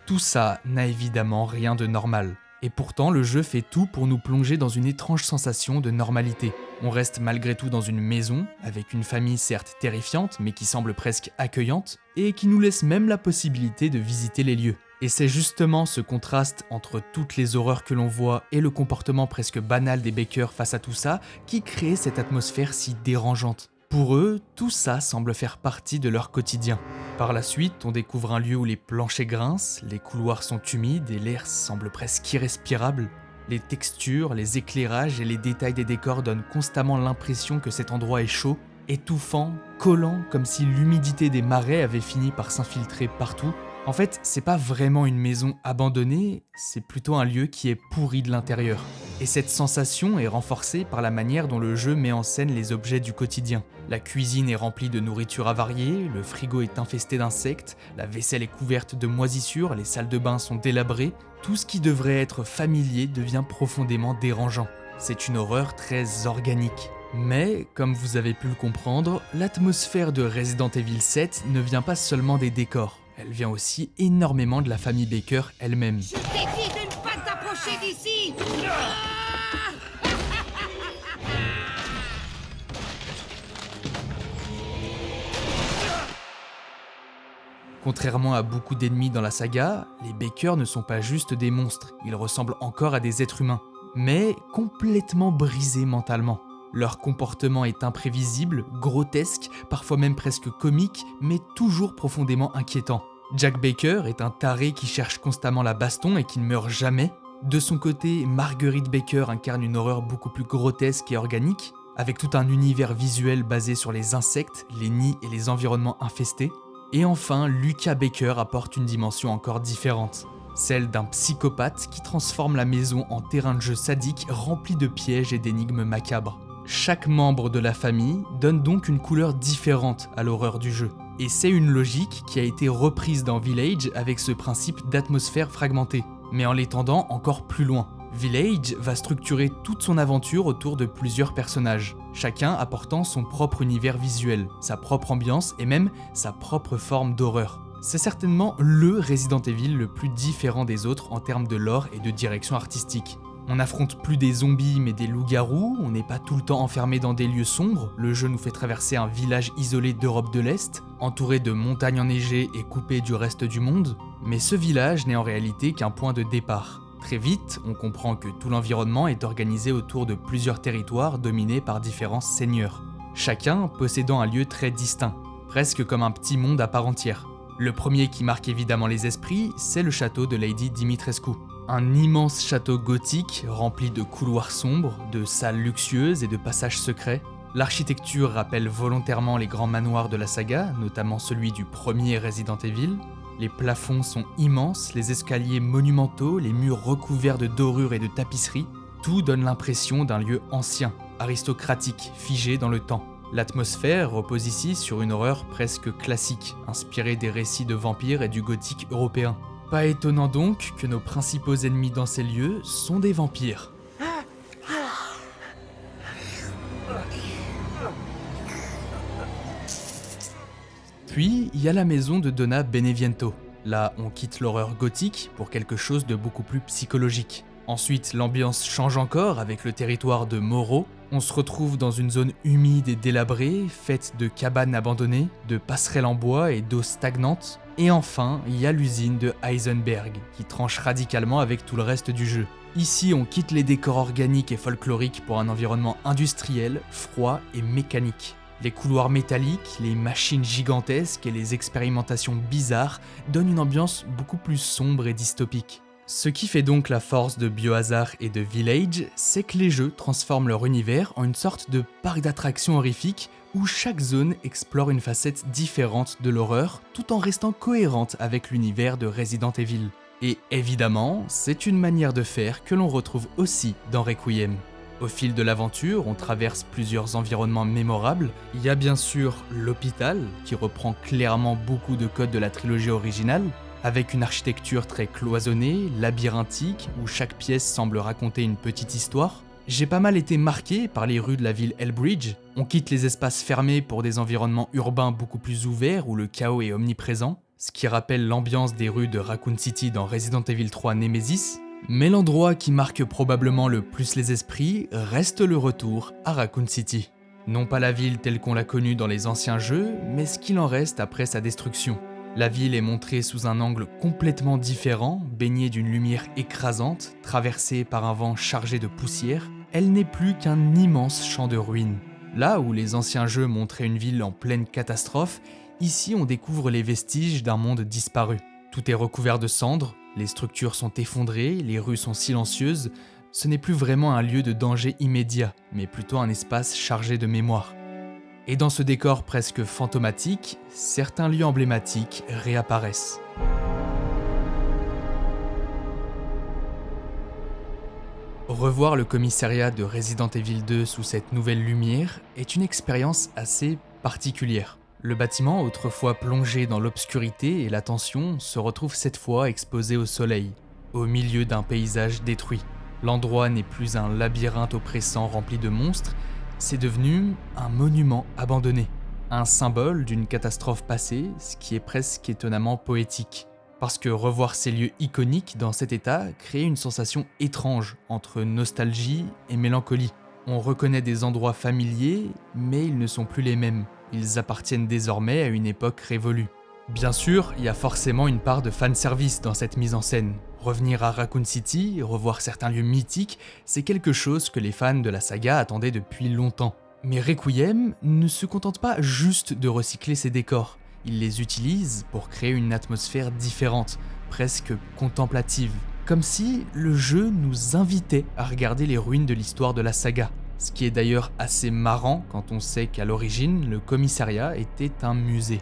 A: Tout ça n'a évidemment rien de normal. Et pourtant, le jeu fait tout pour nous plonger dans une étrange sensation de normalité. On reste malgré tout dans une maison, avec une famille certes terrifiante, mais qui semble presque accueillante, et qui nous laisse même la possibilité de visiter les lieux. Et c'est justement ce contraste entre toutes les horreurs que l'on voit et le comportement presque banal des Baker face à tout ça, qui crée cette atmosphère si dérangeante. Pour eux, tout ça semble faire partie de leur quotidien. Par la suite, on découvre un lieu où les planchers grincent, les couloirs sont humides et l'air semble presque irrespirable. Les textures, les éclairages et les détails des décors donnent constamment l'impression que cet endroit est chaud, étouffant, collant, comme si l'humidité des marais avait fini par s'infiltrer partout. En fait, c'est pas vraiment une maison abandonnée, c'est plutôt un lieu qui est pourri de l'intérieur. Et cette sensation est renforcée par la manière dont le jeu met en scène les objets du quotidien. La cuisine est remplie de nourriture avariée, le frigo est infesté d'insectes, la vaisselle est couverte de moisissures, les salles de bain sont délabrées. Tout ce qui devrait être familier devient profondément dérangeant. C'est une horreur très organique. Mais, comme vous avez pu le comprendre, l'atmosphère de Resident Evil 7 ne vient pas seulement des décors. Elle vient aussi énormément de la famille Baker elle-même.
E: Je t'ai dit de ne pas t'approcher d'ici.
A: Contrairement à beaucoup d'ennemis dans la saga, les Baker ne sont pas juste des monstres, ils ressemblent encore à des êtres humains, mais complètement brisés mentalement. Leur comportement est imprévisible, grotesque, parfois même presque comique, mais toujours profondément inquiétant. Jack Baker est un taré qui cherche constamment la baston et qui ne meurt jamais. De son côté, Marguerite Baker incarne une horreur beaucoup plus grotesque et organique, avec tout un univers visuel basé sur les insectes, les nids et les environnements infestés. Et enfin, Lucas Baker apporte une dimension encore différente, celle d'un psychopathe qui transforme la maison en terrain de jeu sadique rempli de pièges et d'énigmes macabres. Chaque membre de la famille donne donc une couleur différente à l'horreur du jeu. Et c'est une logique qui a été reprise dans Village avec ce principe d'atmosphère fragmentée, mais en l'étendant encore plus loin. Village va structurer toute son aventure autour de plusieurs personnages, chacun apportant son propre univers visuel, sa propre ambiance et même sa propre forme d'horreur. C'est certainement le Resident Evil le plus différent des autres en termes de lore et de direction artistique. On n'affronte plus des zombies mais des loups-garous, on n'est pas tout le temps enfermé dans des lieux sombres, le jeu nous fait traverser un village isolé d'Europe de l'Est, entouré de montagnes enneigées et coupé du reste du monde, mais ce village n'est en réalité qu'un point de départ. Très vite, on comprend que tout l'environnement est organisé autour de plusieurs territoires dominés par différents seigneurs, chacun possédant un lieu très distinct, presque comme un petit monde à part entière. Le premier qui marque évidemment les esprits, c'est le château de Lady Dimitrescu. Un immense château gothique rempli de couloirs sombres, de salles luxueuses et de passages secrets. L'architecture rappelle volontairement les grands manoirs de la saga, notamment celui du premier Resident Evil. Les plafonds sont immenses, les escaliers monumentaux, les murs recouverts de dorures et de tapisseries. Tout donne l'impression d'un lieu ancien, aristocratique, figé dans le temps. L'atmosphère repose ici sur une horreur presque classique, inspirée des récits de vampires et du gothique européen. Pas étonnant donc que nos principaux ennemis dans ces lieux sont des vampires. Puis, il y a la maison de Donna Beneviento. Là, on quitte l'horreur gothique pour quelque chose de beaucoup plus psychologique. Ensuite, l'ambiance change encore avec le territoire de Morrow. On se retrouve dans une zone humide et délabrée, faite de cabanes abandonnées, de passerelles en bois et d'eau stagnante. Et enfin, il y a l'usine de Heisenberg, qui tranche radicalement avec tout le reste du jeu. Ici, on quitte les décors organiques et folkloriques pour un environnement industriel, froid et mécanique. Les couloirs métalliques, les machines gigantesques et les expérimentations bizarres donnent une ambiance beaucoup plus sombre et dystopique. Ce qui fait donc la force de Biohazard et de Village, c'est que les jeux transforment leur univers en une sorte de parc d'attractions horrifiques où chaque zone explore une facette différente de l'horreur tout en restant cohérente avec l'univers de Resident Evil. Et évidemment, c'est une manière de faire que l'on retrouve aussi dans Requiem. Au fil de l'aventure, on traverse plusieurs environnements mémorables. Il y a bien sûr l'hôpital, qui reprend clairement beaucoup de codes de la trilogie originale, avec une architecture très cloisonnée, labyrinthique, où chaque pièce semble raconter une petite histoire. J'ai pas mal été marqué par les rues de la ville Hellbridge. On quitte les espaces fermés pour des environnements urbains beaucoup plus ouverts où le chaos est omniprésent, ce qui rappelle l'ambiance des rues de Raccoon City dans Resident Evil 3 Nemesis. Mais l'endroit qui marque probablement le plus les esprits reste le retour à Raccoon City. Non pas la ville telle qu'on l'a connue dans les anciens jeux, mais ce qu'il en reste après sa destruction. La ville est montrée sous un angle complètement différent, baignée d'une lumière écrasante, traversée par un vent chargé de poussière. Elle n'est plus qu'un immense champ de ruines. Là où les anciens jeux montraient une ville en pleine catastrophe, ici on découvre les vestiges d'un monde disparu. Tout est recouvert de cendres, les structures sont effondrées, les rues sont silencieuses. Ce n'est plus vraiment un lieu de danger immédiat, mais plutôt un espace chargé de mémoire. Et dans ce décor presque fantomatique, certains lieux emblématiques réapparaissent. Revoir le commissariat de Resident Evil 2 sous cette nouvelle lumière est une expérience assez particulière. Le bâtiment, autrefois plongé dans l'obscurité et la tension, se retrouve cette fois exposé au soleil, au milieu d'un paysage détruit. L'endroit n'est plus un labyrinthe oppressant rempli de monstres, c'est devenu un monument abandonné, un symbole d'une catastrophe passée, ce qui est presque étonnamment poétique. Parce que revoir ces lieux iconiques dans cet état crée une sensation étrange entre nostalgie et mélancolie. On reconnaît des endroits familiers, mais ils ne sont plus les mêmes. Ils appartiennent désormais à une époque révolue. Bien sûr, il y a forcément une part de fanservice dans cette mise en scène. Revenir à Raccoon City, revoir certains lieux mythiques, c'est quelque chose que les fans de la saga attendaient depuis longtemps. Mais Requiem ne se contente pas juste de recycler ses décors. Il les utilise pour créer une atmosphère différente, presque contemplative. Comme si le jeu nous invitait à regarder les ruines de l'histoire de la saga. Ce qui est d'ailleurs assez marrant quand on sait qu'à l'origine, le commissariat était un musée.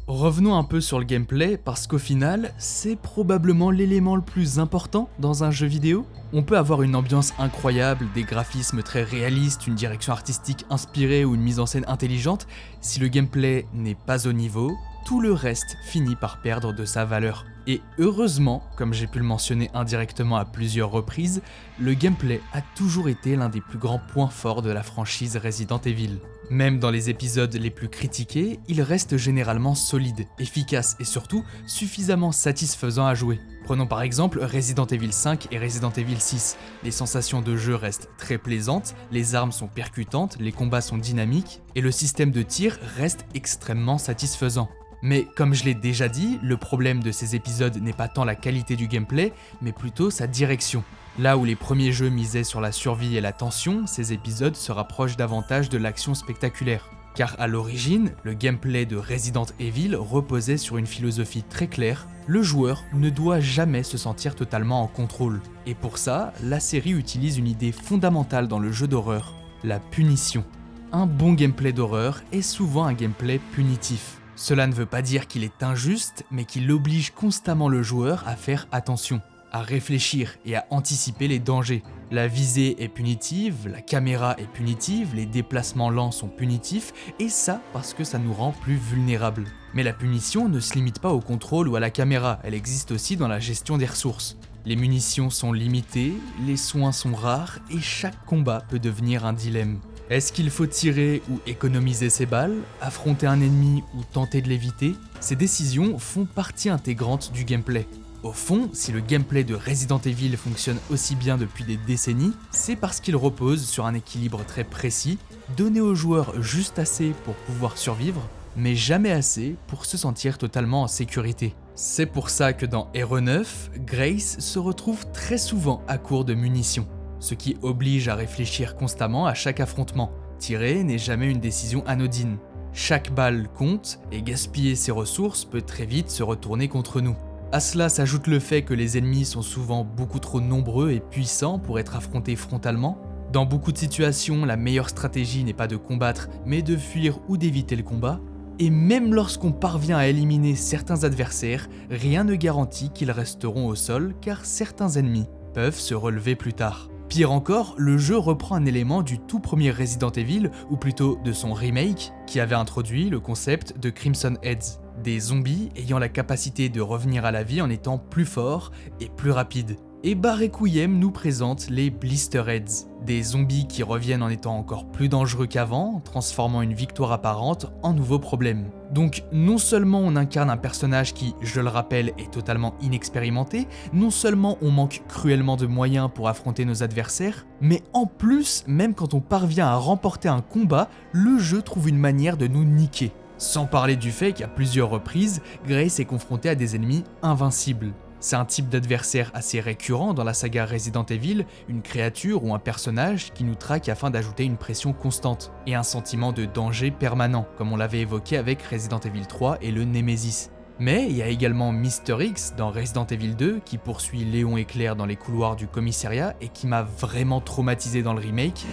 A: Revenons un peu sur le gameplay parce qu'au final, c'est probablement l'élément le plus important dans un jeu vidéo. On peut avoir une ambiance incroyable, des graphismes très réalistes, une direction artistique inspirée ou une mise en scène intelligente. Si le gameplay n'est pas au niveau, tout le reste finit par perdre de sa valeur. Et heureusement, comme j'ai pu le mentionner indirectement à plusieurs reprises, le gameplay a toujours été l'un des plus grands points forts de la franchise Resident Evil. Même dans les épisodes les plus critiqués, il reste généralement solide, efficace et surtout suffisamment satisfaisant à jouer. Prenons par exemple Resident Evil 5 et Resident Evil 6. Les sensations de jeu restent très plaisantes, les armes sont percutantes, les combats sont dynamiques et le système de tir reste extrêmement satisfaisant. Mais comme je l'ai déjà dit, le problème de ces épisodes n'est pas tant la qualité du gameplay, mais plutôt sa direction. Là où les premiers jeux misaient sur la survie et la tension, ces épisodes se rapprochent davantage de l'action spectaculaire. Car à l'origine, le gameplay de Resident Evil reposait sur une philosophie très claire, le joueur ne doit jamais se sentir totalement en contrôle. Et pour ça, la série utilise une idée fondamentale dans le jeu d'horreur, la punition. Un bon gameplay d'horreur est souvent un gameplay punitif. Cela ne veut pas dire qu'il est injuste, mais qu'il oblige constamment le joueur à faire attention, à réfléchir et à anticiper les dangers. La visée est punitive, la caméra est punitive, les déplacements lents sont punitifs, et ça parce que ça nous rend plus vulnérables. Mais la punition ne se limite pas au contrôle ou à la caméra, elle existe aussi dans la gestion des ressources. Les munitions sont limitées, les soins sont rares, et chaque combat peut devenir un dilemme. Est-ce qu'il faut tirer ou économiser ses balles, affronter un ennemi ou tenter de l'éviter? Ces décisions font partie intégrante du gameplay. Au fond, si le gameplay de Resident Evil fonctionne aussi bien depuis des décennies, c'est parce qu'il repose sur un équilibre très précis, donné aux joueurs juste assez pour pouvoir survivre, mais jamais assez pour se sentir totalement en sécurité. C'est pour ça que dans Hero 9, Grace se retrouve très souvent à court de munitions. Ce qui oblige à réfléchir constamment à chaque affrontement. Tirer n'est jamais une décision anodine. Chaque balle compte et gaspiller ses ressources peut très vite se retourner contre nous. À cela s'ajoute le fait que les ennemis sont souvent beaucoup trop nombreux et puissants pour être affrontés frontalement. Dans beaucoup de situations, la meilleure stratégie n'est pas de combattre mais de fuir ou d'éviter le combat. Et même lorsqu'on parvient à éliminer certains adversaires, rien ne garantit qu'ils resteront au sol car certains ennemis peuvent se relever plus tard. Pire encore, le jeu reprend un élément du tout premier Resident Evil, ou plutôt de son remake, qui avait introduit le concept de Crimson Heads, des zombies ayant la capacité de revenir à la vie en étant plus forts et plus rapides. Et Requiem nous présente les Blisterheads, des zombies qui reviennent en étant encore plus dangereux qu'avant, transformant une victoire apparente en nouveau problème. Donc non seulement on incarne un personnage qui, je le rappelle, est totalement inexpérimenté, non seulement on manque cruellement de moyens pour affronter nos adversaires, mais en plus, même quand on parvient à remporter un combat, le jeu trouve une manière de nous niquer. Sans parler du fait qu'à plusieurs reprises, Grace est confrontée à des ennemis invincibles. C'est un type d'adversaire assez récurrent dans la saga Resident Evil, une créature ou un personnage qui nous traque afin d'ajouter une pression constante et un sentiment de danger permanent, comme on l'avait évoqué avec Resident Evil 3 et le Nemesis. Mais il y a également Mr. X dans Resident Evil 2 qui poursuit Léon et Claire dans les couloirs du commissariat et qui m'a vraiment traumatisé dans le remake.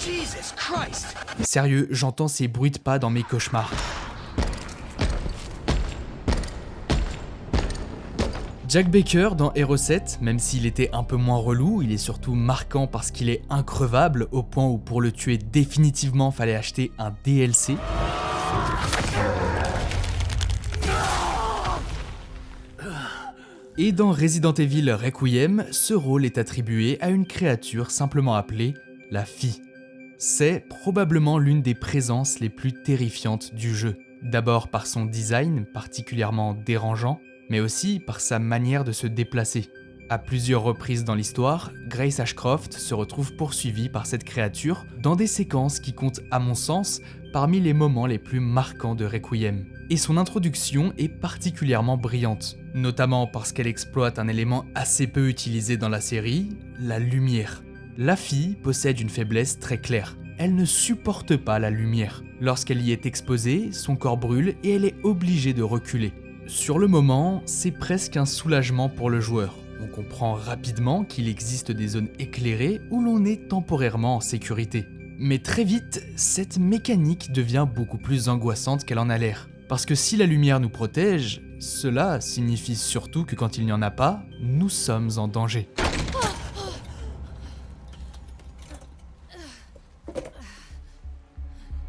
E: Jesus Christ!
A: Sérieux, j'entends ces bruits de pas dans mes cauchemars. Jack Baker dans Hero 7, même s'il était un peu moins relou, il est surtout marquant parce qu'il est increvable au point où pour le tuer définitivement fallait acheter un DLC. Et dans Resident Evil Requiem, ce rôle est attribué à une créature simplement appelée la Fille. C'est probablement l'une des présences les plus terrifiantes du jeu. D'abord par son design particulièrement dérangeant, mais aussi par sa manière de se déplacer. À plusieurs reprises dans l'histoire, Grace Ashcroft se retrouve poursuivie par cette créature dans des séquences qui comptent à mon sens parmi les moments les plus marquants de Requiem. Et son introduction est particulièrement brillante, notamment parce qu'elle exploite un élément assez peu utilisé dans la série, la lumière. La Fille possède une faiblesse très claire. Elle ne supporte pas la lumière. Lorsqu'elle y est exposée, son corps brûle et elle est obligée de reculer. Sur le moment, c'est presque un soulagement pour le joueur. On comprend rapidement qu'il existe des zones éclairées où l'on est temporairement en sécurité. Mais très vite, cette mécanique devient beaucoup plus angoissante qu'elle en a l'air. Parce que si la lumière nous protège, cela signifie surtout que quand il n'y en a pas, nous sommes en danger.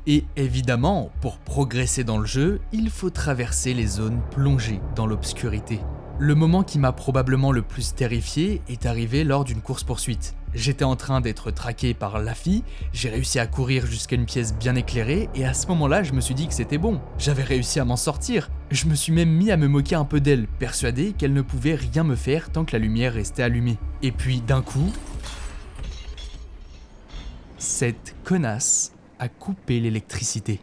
A: Et évidemment, pour progresser dans le jeu, il faut traverser les zones plongées dans l'obscurité. Le moment qui m'a probablement le plus terrifié est arrivé lors d'une course-poursuite. J'étais en train d'être traqué par la Fille, j'ai réussi à courir jusqu'à une pièce bien éclairée et à ce moment-là, je me suis dit que c'était bon. J'avais réussi à m'en sortir. Je me suis même mis à me moquer un peu d'elle, persuadé qu'elle ne pouvait rien me faire tant que la lumière restait allumée. Et puis d'un coup, cette connasse a coupé l'électricité.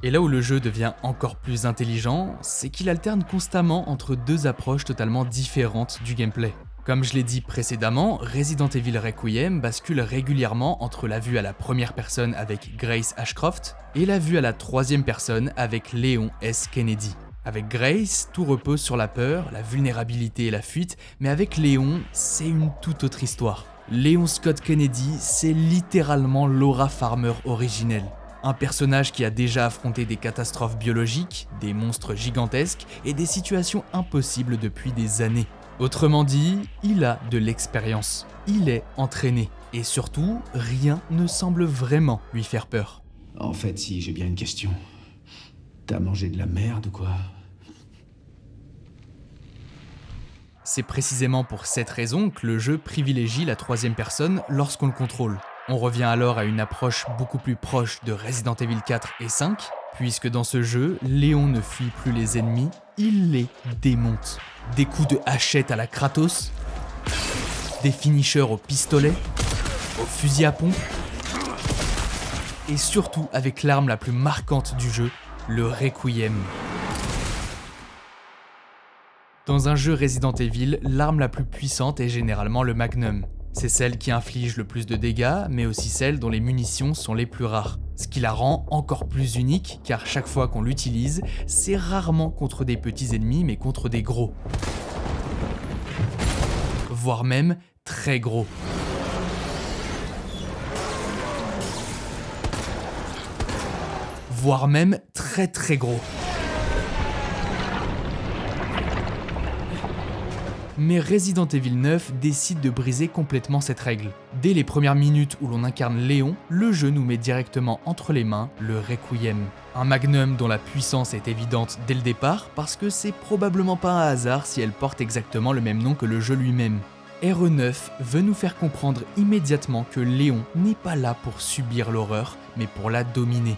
A: Et là où le jeu devient encore plus intelligent, c'est qu'il alterne constamment entre deux approches totalement différentes du gameplay. Comme je l'ai dit précédemment, Resident Evil Requiem bascule régulièrement entre la vue à la première personne avec Grace Ashcroft et la vue à la troisième personne avec Léon S. Kennedy. Avec Grace, tout repose sur la peur, la vulnérabilité et la fuite, mais avec Léon, c'est une toute autre histoire. Léon Scott Kennedy, c'est littéralement Laura Farmer originelle. Un personnage qui a déjà affronté des catastrophes biologiques, des monstres gigantesques et des situations impossibles depuis des années. Autrement dit, il a de l'expérience, il est entraîné, et surtout, rien ne semble vraiment lui faire peur.
F: En fait, si j'ai bien une question. T'as mangé de la merde ou quoi?
A: C'est précisément pour cette raison que le jeu privilégie la troisième personne lorsqu'on le contrôle. On revient alors à une approche beaucoup plus proche de Resident Evil 4 et 5, puisque dans ce jeu, Léon ne fuit plus les ennemis, il les démonte. Des coups de hachette à la Kratos, des finishers au pistolet, au fusil à pompe, et surtout avec l'arme la plus marquante du jeu, le Requiem. Dans un jeu Resident Evil, l'arme la plus puissante est généralement le Magnum. C'est celle qui inflige le plus de dégâts, mais aussi celle dont les munitions sont les plus rares. Ce qui la rend encore plus unique, car chaque fois qu'on l'utilise, c'est rarement contre des petits ennemis, mais contre des gros. Voire même très gros. Voire même très très gros. Mais Resident Evil 9 décide de briser complètement cette règle. Dès les premières minutes où l'on incarne Léon, le jeu nous met directement entre les mains le Requiem. Un magnum dont la puissance est évidente dès le départ parce que c'est probablement pas un hasard si elle porte exactement le même nom que le jeu lui-même. RE9 veut nous faire comprendre immédiatement que Léon n'est pas là pour subir l'horreur, mais pour la dominer.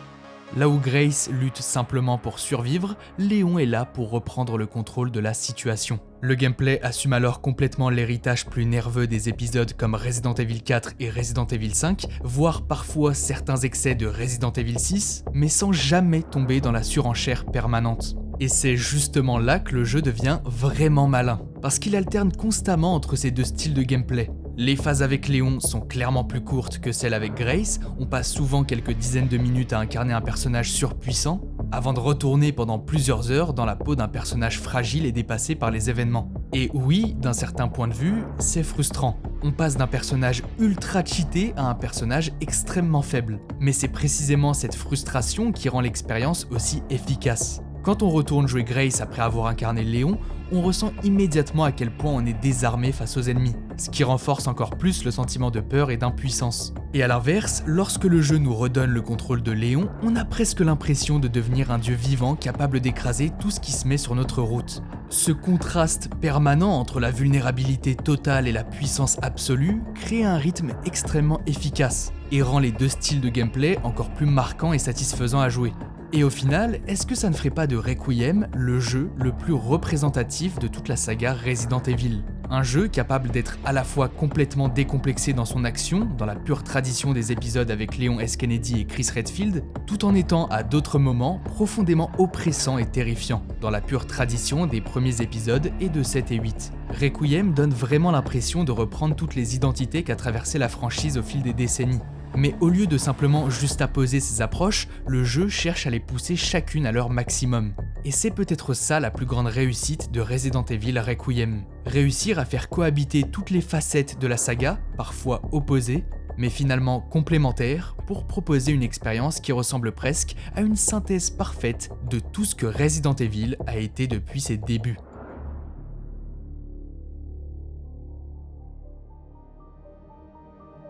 A: Là où Grace lutte simplement pour survivre, Léon est là pour reprendre le contrôle de la situation. Le gameplay assume alors complètement l'héritage plus nerveux des épisodes comme Resident Evil 4 et Resident Evil 5, voire parfois certains excès de Resident Evil 6, mais sans jamais tomber dans la surenchère permanente. Et c'est justement là que le jeu devient vraiment malin, parce qu'il alterne constamment entre ces deux styles de gameplay. Les phases avec Léon sont clairement plus courtes que celles avec Grace, on passe souvent quelques dizaines de minutes à incarner un personnage surpuissant, avant de retourner pendant plusieurs heures dans la peau d'un personnage fragile et dépassé par les événements. Et oui, d'un certain point de vue, c'est frustrant. On passe d'un personnage ultra cheaté à un personnage extrêmement faible. Mais c'est précisément cette frustration qui rend l'expérience aussi efficace. Quand on retourne jouer Grace après avoir incarné Léon, on ressent immédiatement à quel point on est désarmé face aux ennemis, ce qui renforce encore plus le sentiment de peur et d'impuissance. Et à l'inverse, lorsque le jeu nous redonne le contrôle de Léon, on a presque l'impression de devenir un dieu vivant capable d'écraser tout ce qui se met sur notre route. Ce contraste permanent entre la vulnérabilité totale et la puissance absolue crée un rythme extrêmement efficace et rend les deux styles de gameplay encore plus marquants et satisfaisants à jouer. Et au final, est-ce que ça ne ferait pas de Requiem le jeu le plus représentatif de toute la saga Resident Evil ? Un jeu capable d'être à la fois complètement décomplexé dans son action, dans la pure tradition des épisodes avec Leon S. Kennedy et Chris Redfield, tout en étant à d'autres moments profondément oppressant et terrifiant, dans la pure tradition des premiers épisodes et de 7 et 8. Requiem donne vraiment l'impression de reprendre toutes les identités qu'a traversé la franchise au fil des décennies. Mais au lieu de simplement juxtaposer ces approches, le jeu cherche à les pousser chacune à leur maximum. Et c'est peut-être ça la plus grande réussite de Resident Evil Requiem. Réussir à faire cohabiter toutes les facettes de la saga, parfois opposées, mais finalement complémentaires, pour proposer une expérience qui ressemble presque à une synthèse parfaite de tout ce que Resident Evil a été depuis ses débuts.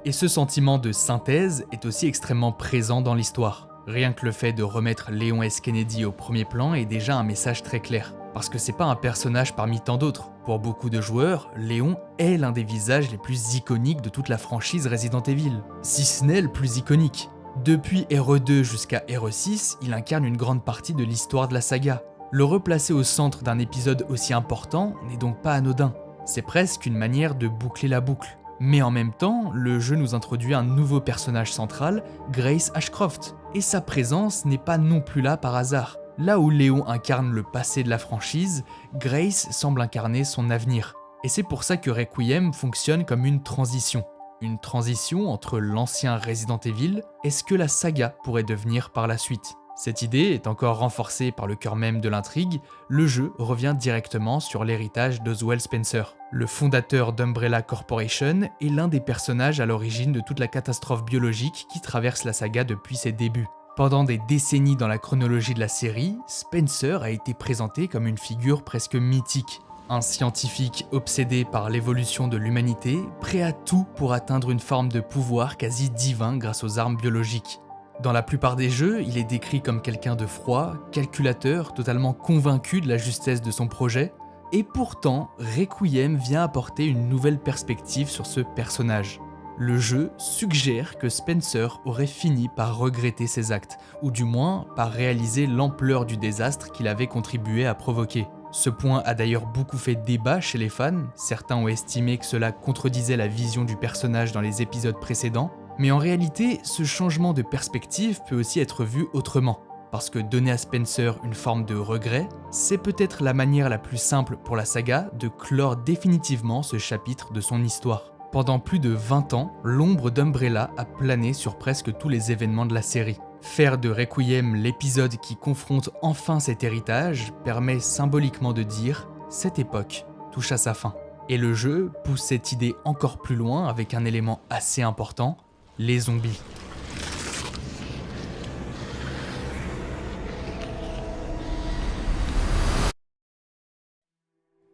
A: Et ce sentiment de synthèse est aussi extrêmement présent dans l'histoire. Rien que le fait de remettre Leon S. Kennedy au premier plan est déjà un message très clair. Parce que c'est pas un personnage parmi tant d'autres. Pour beaucoup de joueurs, Léon est l'un des visages les plus iconiques de toute la franchise Resident Evil. Si ce n'est le plus iconique. Depuis RE2 jusqu'à RE6, il incarne une grande partie de l'histoire de la saga. Le replacer au centre d'un épisode aussi important n'est donc pas anodin. C'est presque une manière de boucler la boucle. Mais en même temps, le jeu nous introduit un nouveau personnage central, Grace Ashcroft, et sa présence n'est pas non plus là par hasard. Là où Léon incarne le passé de la franchise, Grace semble incarner son avenir. Et c'est pour ça que Requiem fonctionne comme une transition. Une transition entre l'ancien Resident Evil et ce que la saga pourrait devenir par la suite. Cette idée est encore renforcée par le cœur même de l'intrigue, le jeu revient directement sur l'héritage d'Oswald Spencer. Le fondateur d'Umbrella Corporation est l'un des personnages à l'origine de toute la catastrophe biologique qui traverse la saga depuis ses débuts. Pendant des décennies dans la chronologie de la série, Spencer a été présenté comme une figure presque mythique. Un scientifique obsédé par l'évolution de l'humanité, prêt à tout pour atteindre une forme de pouvoir quasi divin grâce aux armes biologiques. Dans la plupart des jeux, il est décrit comme quelqu'un de froid, calculateur, totalement convaincu de la justesse de son projet, et pourtant, Requiem vient apporter une nouvelle perspective sur ce personnage. Le jeu suggère que Spencer aurait fini par regretter ses actes, ou du moins par réaliser l'ampleur du désastre qu'il avait contribué à provoquer. Ce point a d'ailleurs beaucoup fait débat chez les fans, certains ont estimé que cela contredisait la vision du personnage dans les épisodes précédents, mais en réalité, ce changement de perspective peut aussi être vu autrement. parce que donner à Spencer une forme de regret, c'est peut-être la manière la plus simple pour la saga de clore définitivement ce chapitre de son histoire. Pendant plus de 20 ans, l'ombre d'Umbrella a plané sur presque tous les événements de la série. Faire de Requiem l'épisode qui confronte enfin cet héritage permet symboliquement de dire « cette époque touche à sa fin ». Et le jeu pousse cette idée encore plus loin avec un élément assez important, les zombies.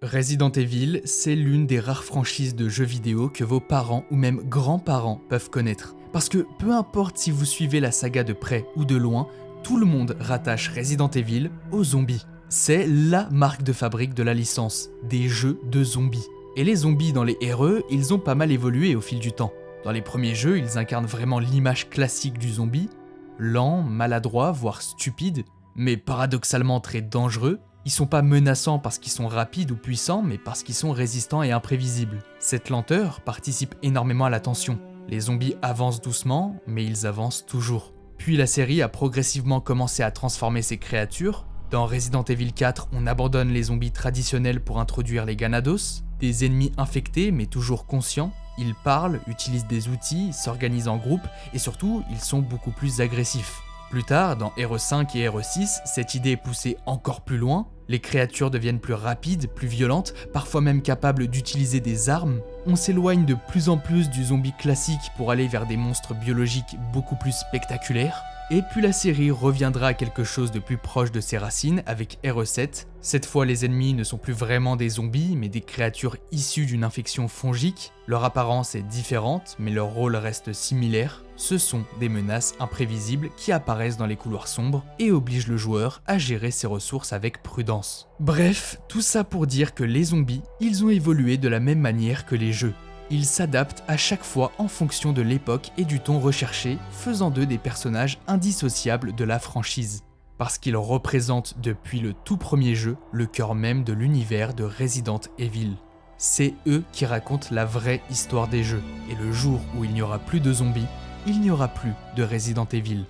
A: Resident Evil, c'est l'une des rares franchises de jeux vidéo que vos parents ou même grands-parents peuvent connaître. Parce que peu importe si vous suivez la saga de près ou de loin, tout le monde rattache Resident Evil aux zombies. C'est la marque de fabrique de la licence, des jeux de zombies. Et les zombies dans les RE, ils ont pas mal évolué au fil du temps. Dans les premiers jeux, ils incarnent vraiment l'image classique du zombie, lent, maladroit, voire stupide, mais paradoxalement très dangereux. Ils sont pas menaçants parce qu'ils sont rapides ou puissants, mais parce qu'ils sont résistants et imprévisibles. Cette lenteur participe énormément à la tension. Les zombies avancent doucement, mais ils avancent toujours. Puis la série a progressivement commencé à transformer ces créatures. Dans Resident Evil 4, on abandonne les zombies traditionnels pour introduire les Ganados, des ennemis infectés mais toujours conscients. Ils parlent, utilisent des outils, s'organisent en groupe et surtout, ils sont beaucoup plus agressifs. Plus tard, dans RE5 et RE6, cette idée est poussée encore plus loin. Les créatures deviennent plus rapides, plus violentes, parfois même capables d'utiliser des armes. On s'éloigne de plus en plus du zombie classique pour aller vers des monstres biologiques beaucoup plus spectaculaires. Et puis la série reviendra à quelque chose de plus proche de ses racines avec RE7. Cette fois, les ennemis ne sont plus vraiment des zombies, mais des créatures issues d'une infection fongique. Leur apparence est différente, mais leur rôle reste similaire. Ce sont des menaces imprévisibles qui apparaissent dans les couloirs sombres et obligent le joueur à gérer ses ressources avec prudence. Bref, tout ça pour dire que les zombies, ils ont évolué de la même manière que les jeux. Ils s'adaptent à chaque fois en fonction de l'époque et du ton recherché, faisant d'eux des personnages indissociables de la franchise. Parce qu'ils représentent depuis le tout premier jeu le cœur même de l'univers de Resident Evil. C'est eux qui racontent la vraie histoire des jeux, et le jour où il n'y aura plus de zombies, il n'y aura plus de Resident Evil.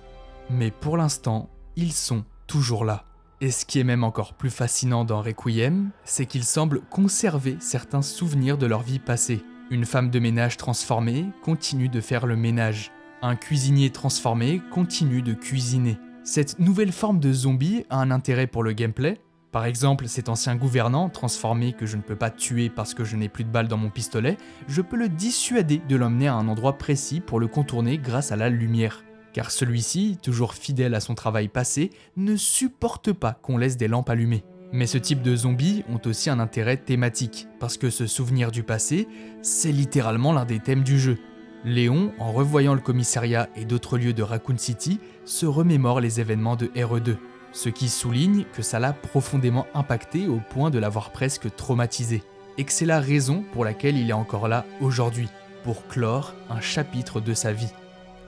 A: Mais pour l'instant, ils sont toujours là. Et ce qui est même encore plus fascinant dans Requiem, c'est qu'ils semblent conserver certains souvenirs de leur vie passée. Une femme de ménage transformée continue de faire le ménage. Un cuisinier transformé continue de cuisiner. Cette nouvelle forme de zombie a un intérêt pour le gameplay. Par exemple, cet ancien gouvernant transformé que je ne peux pas tuer parce que je n'ai plus de balles dans mon pistolet, je peux le dissuader de l'emmener à un endroit précis pour le contourner grâce à la lumière. Car celui-ci, toujours fidèle à son travail passé, ne supporte pas qu'on laisse des lampes allumées. Mais ce type de zombies ont aussi un intérêt thématique, parce que ce souvenir du passé, c'est littéralement l'un des thèmes du jeu. Léon, en revoyant le commissariat et d'autres lieux de Raccoon City, se remémore les événements de RE2, ce qui souligne que ça l'a profondément impacté au point de l'avoir presque traumatisé, et que c'est la raison pour laquelle il est encore là aujourd'hui, pour clore un chapitre de sa vie.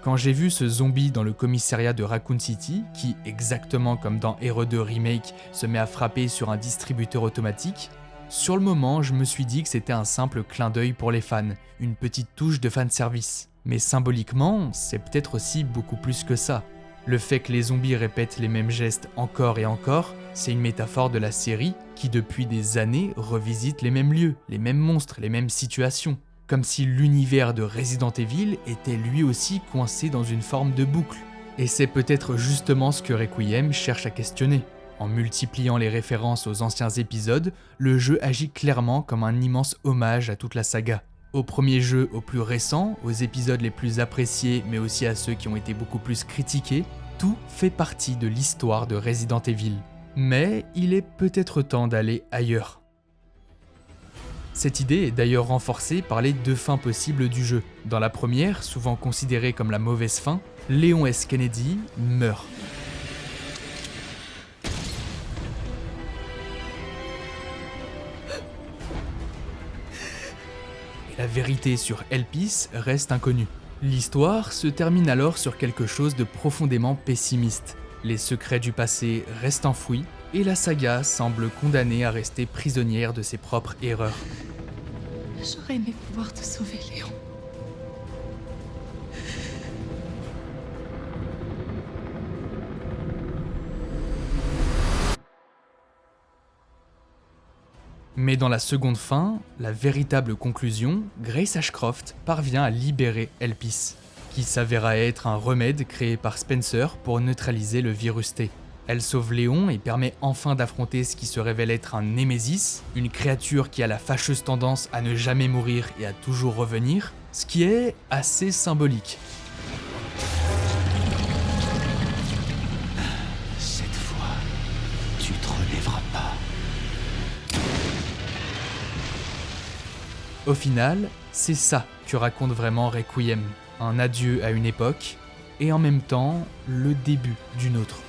A: Quand j'ai vu ce zombie dans le commissariat de Raccoon City, qui, exactement comme dans RE2 Remake, se met à frapper sur un distributeur automatique, sur le moment, je me suis dit que c'était un simple clin d'œil pour les fans, une petite touche de fanservice. Mais symboliquement, c'est peut-être aussi beaucoup plus que ça. Le fait que les zombies répètent les mêmes gestes encore et encore, c'est une métaphore de la série qui, depuis des années, revisite les mêmes lieux, les mêmes monstres, les mêmes situations. Comme si l'univers de Resident Evil était lui aussi coincé dans une forme de boucle. Et c'est peut-être justement ce que Requiem cherche à questionner. En multipliant les références aux anciens épisodes, le jeu agit clairement comme un immense hommage à toute la saga. Au premier jeu, au plus récent, aux épisodes les plus appréciés, mais aussi à ceux qui ont été beaucoup plus critiqués, tout fait partie de l'histoire de Resident Evil. Mais il est peut-être temps d'aller ailleurs. Cette idée est d'ailleurs renforcée par les deux fins possibles du jeu. Dans la première, souvent considérée comme la mauvaise fin, Léon S. Kennedy meurt. Et la vérité sur Elpis reste inconnue. L'histoire se termine alors sur quelque chose de profondément pessimiste. Les secrets du passé restent enfouis, et la saga semble condamnée à rester prisonnière de ses propres erreurs.
D: J'aurais aimé pouvoir te sauver, Léon.
A: Mais dans la seconde fin, la véritable conclusion, Grace Ashcroft parvient à libérer Elpis, qui s'avéra être un remède créé par Spencer pour neutraliser le virus T. Elle sauve Léon et permet enfin d'affronter ce qui se révèle être un Némésis, une créature qui a la fâcheuse tendance à ne jamais mourir et à toujours revenir, ce qui est assez symbolique.
F: Cette fois, tu te relèveras pas.
A: Au final, c'est ça que raconte vraiment Requiem, un adieu à une époque, et en même temps, le début d'une autre.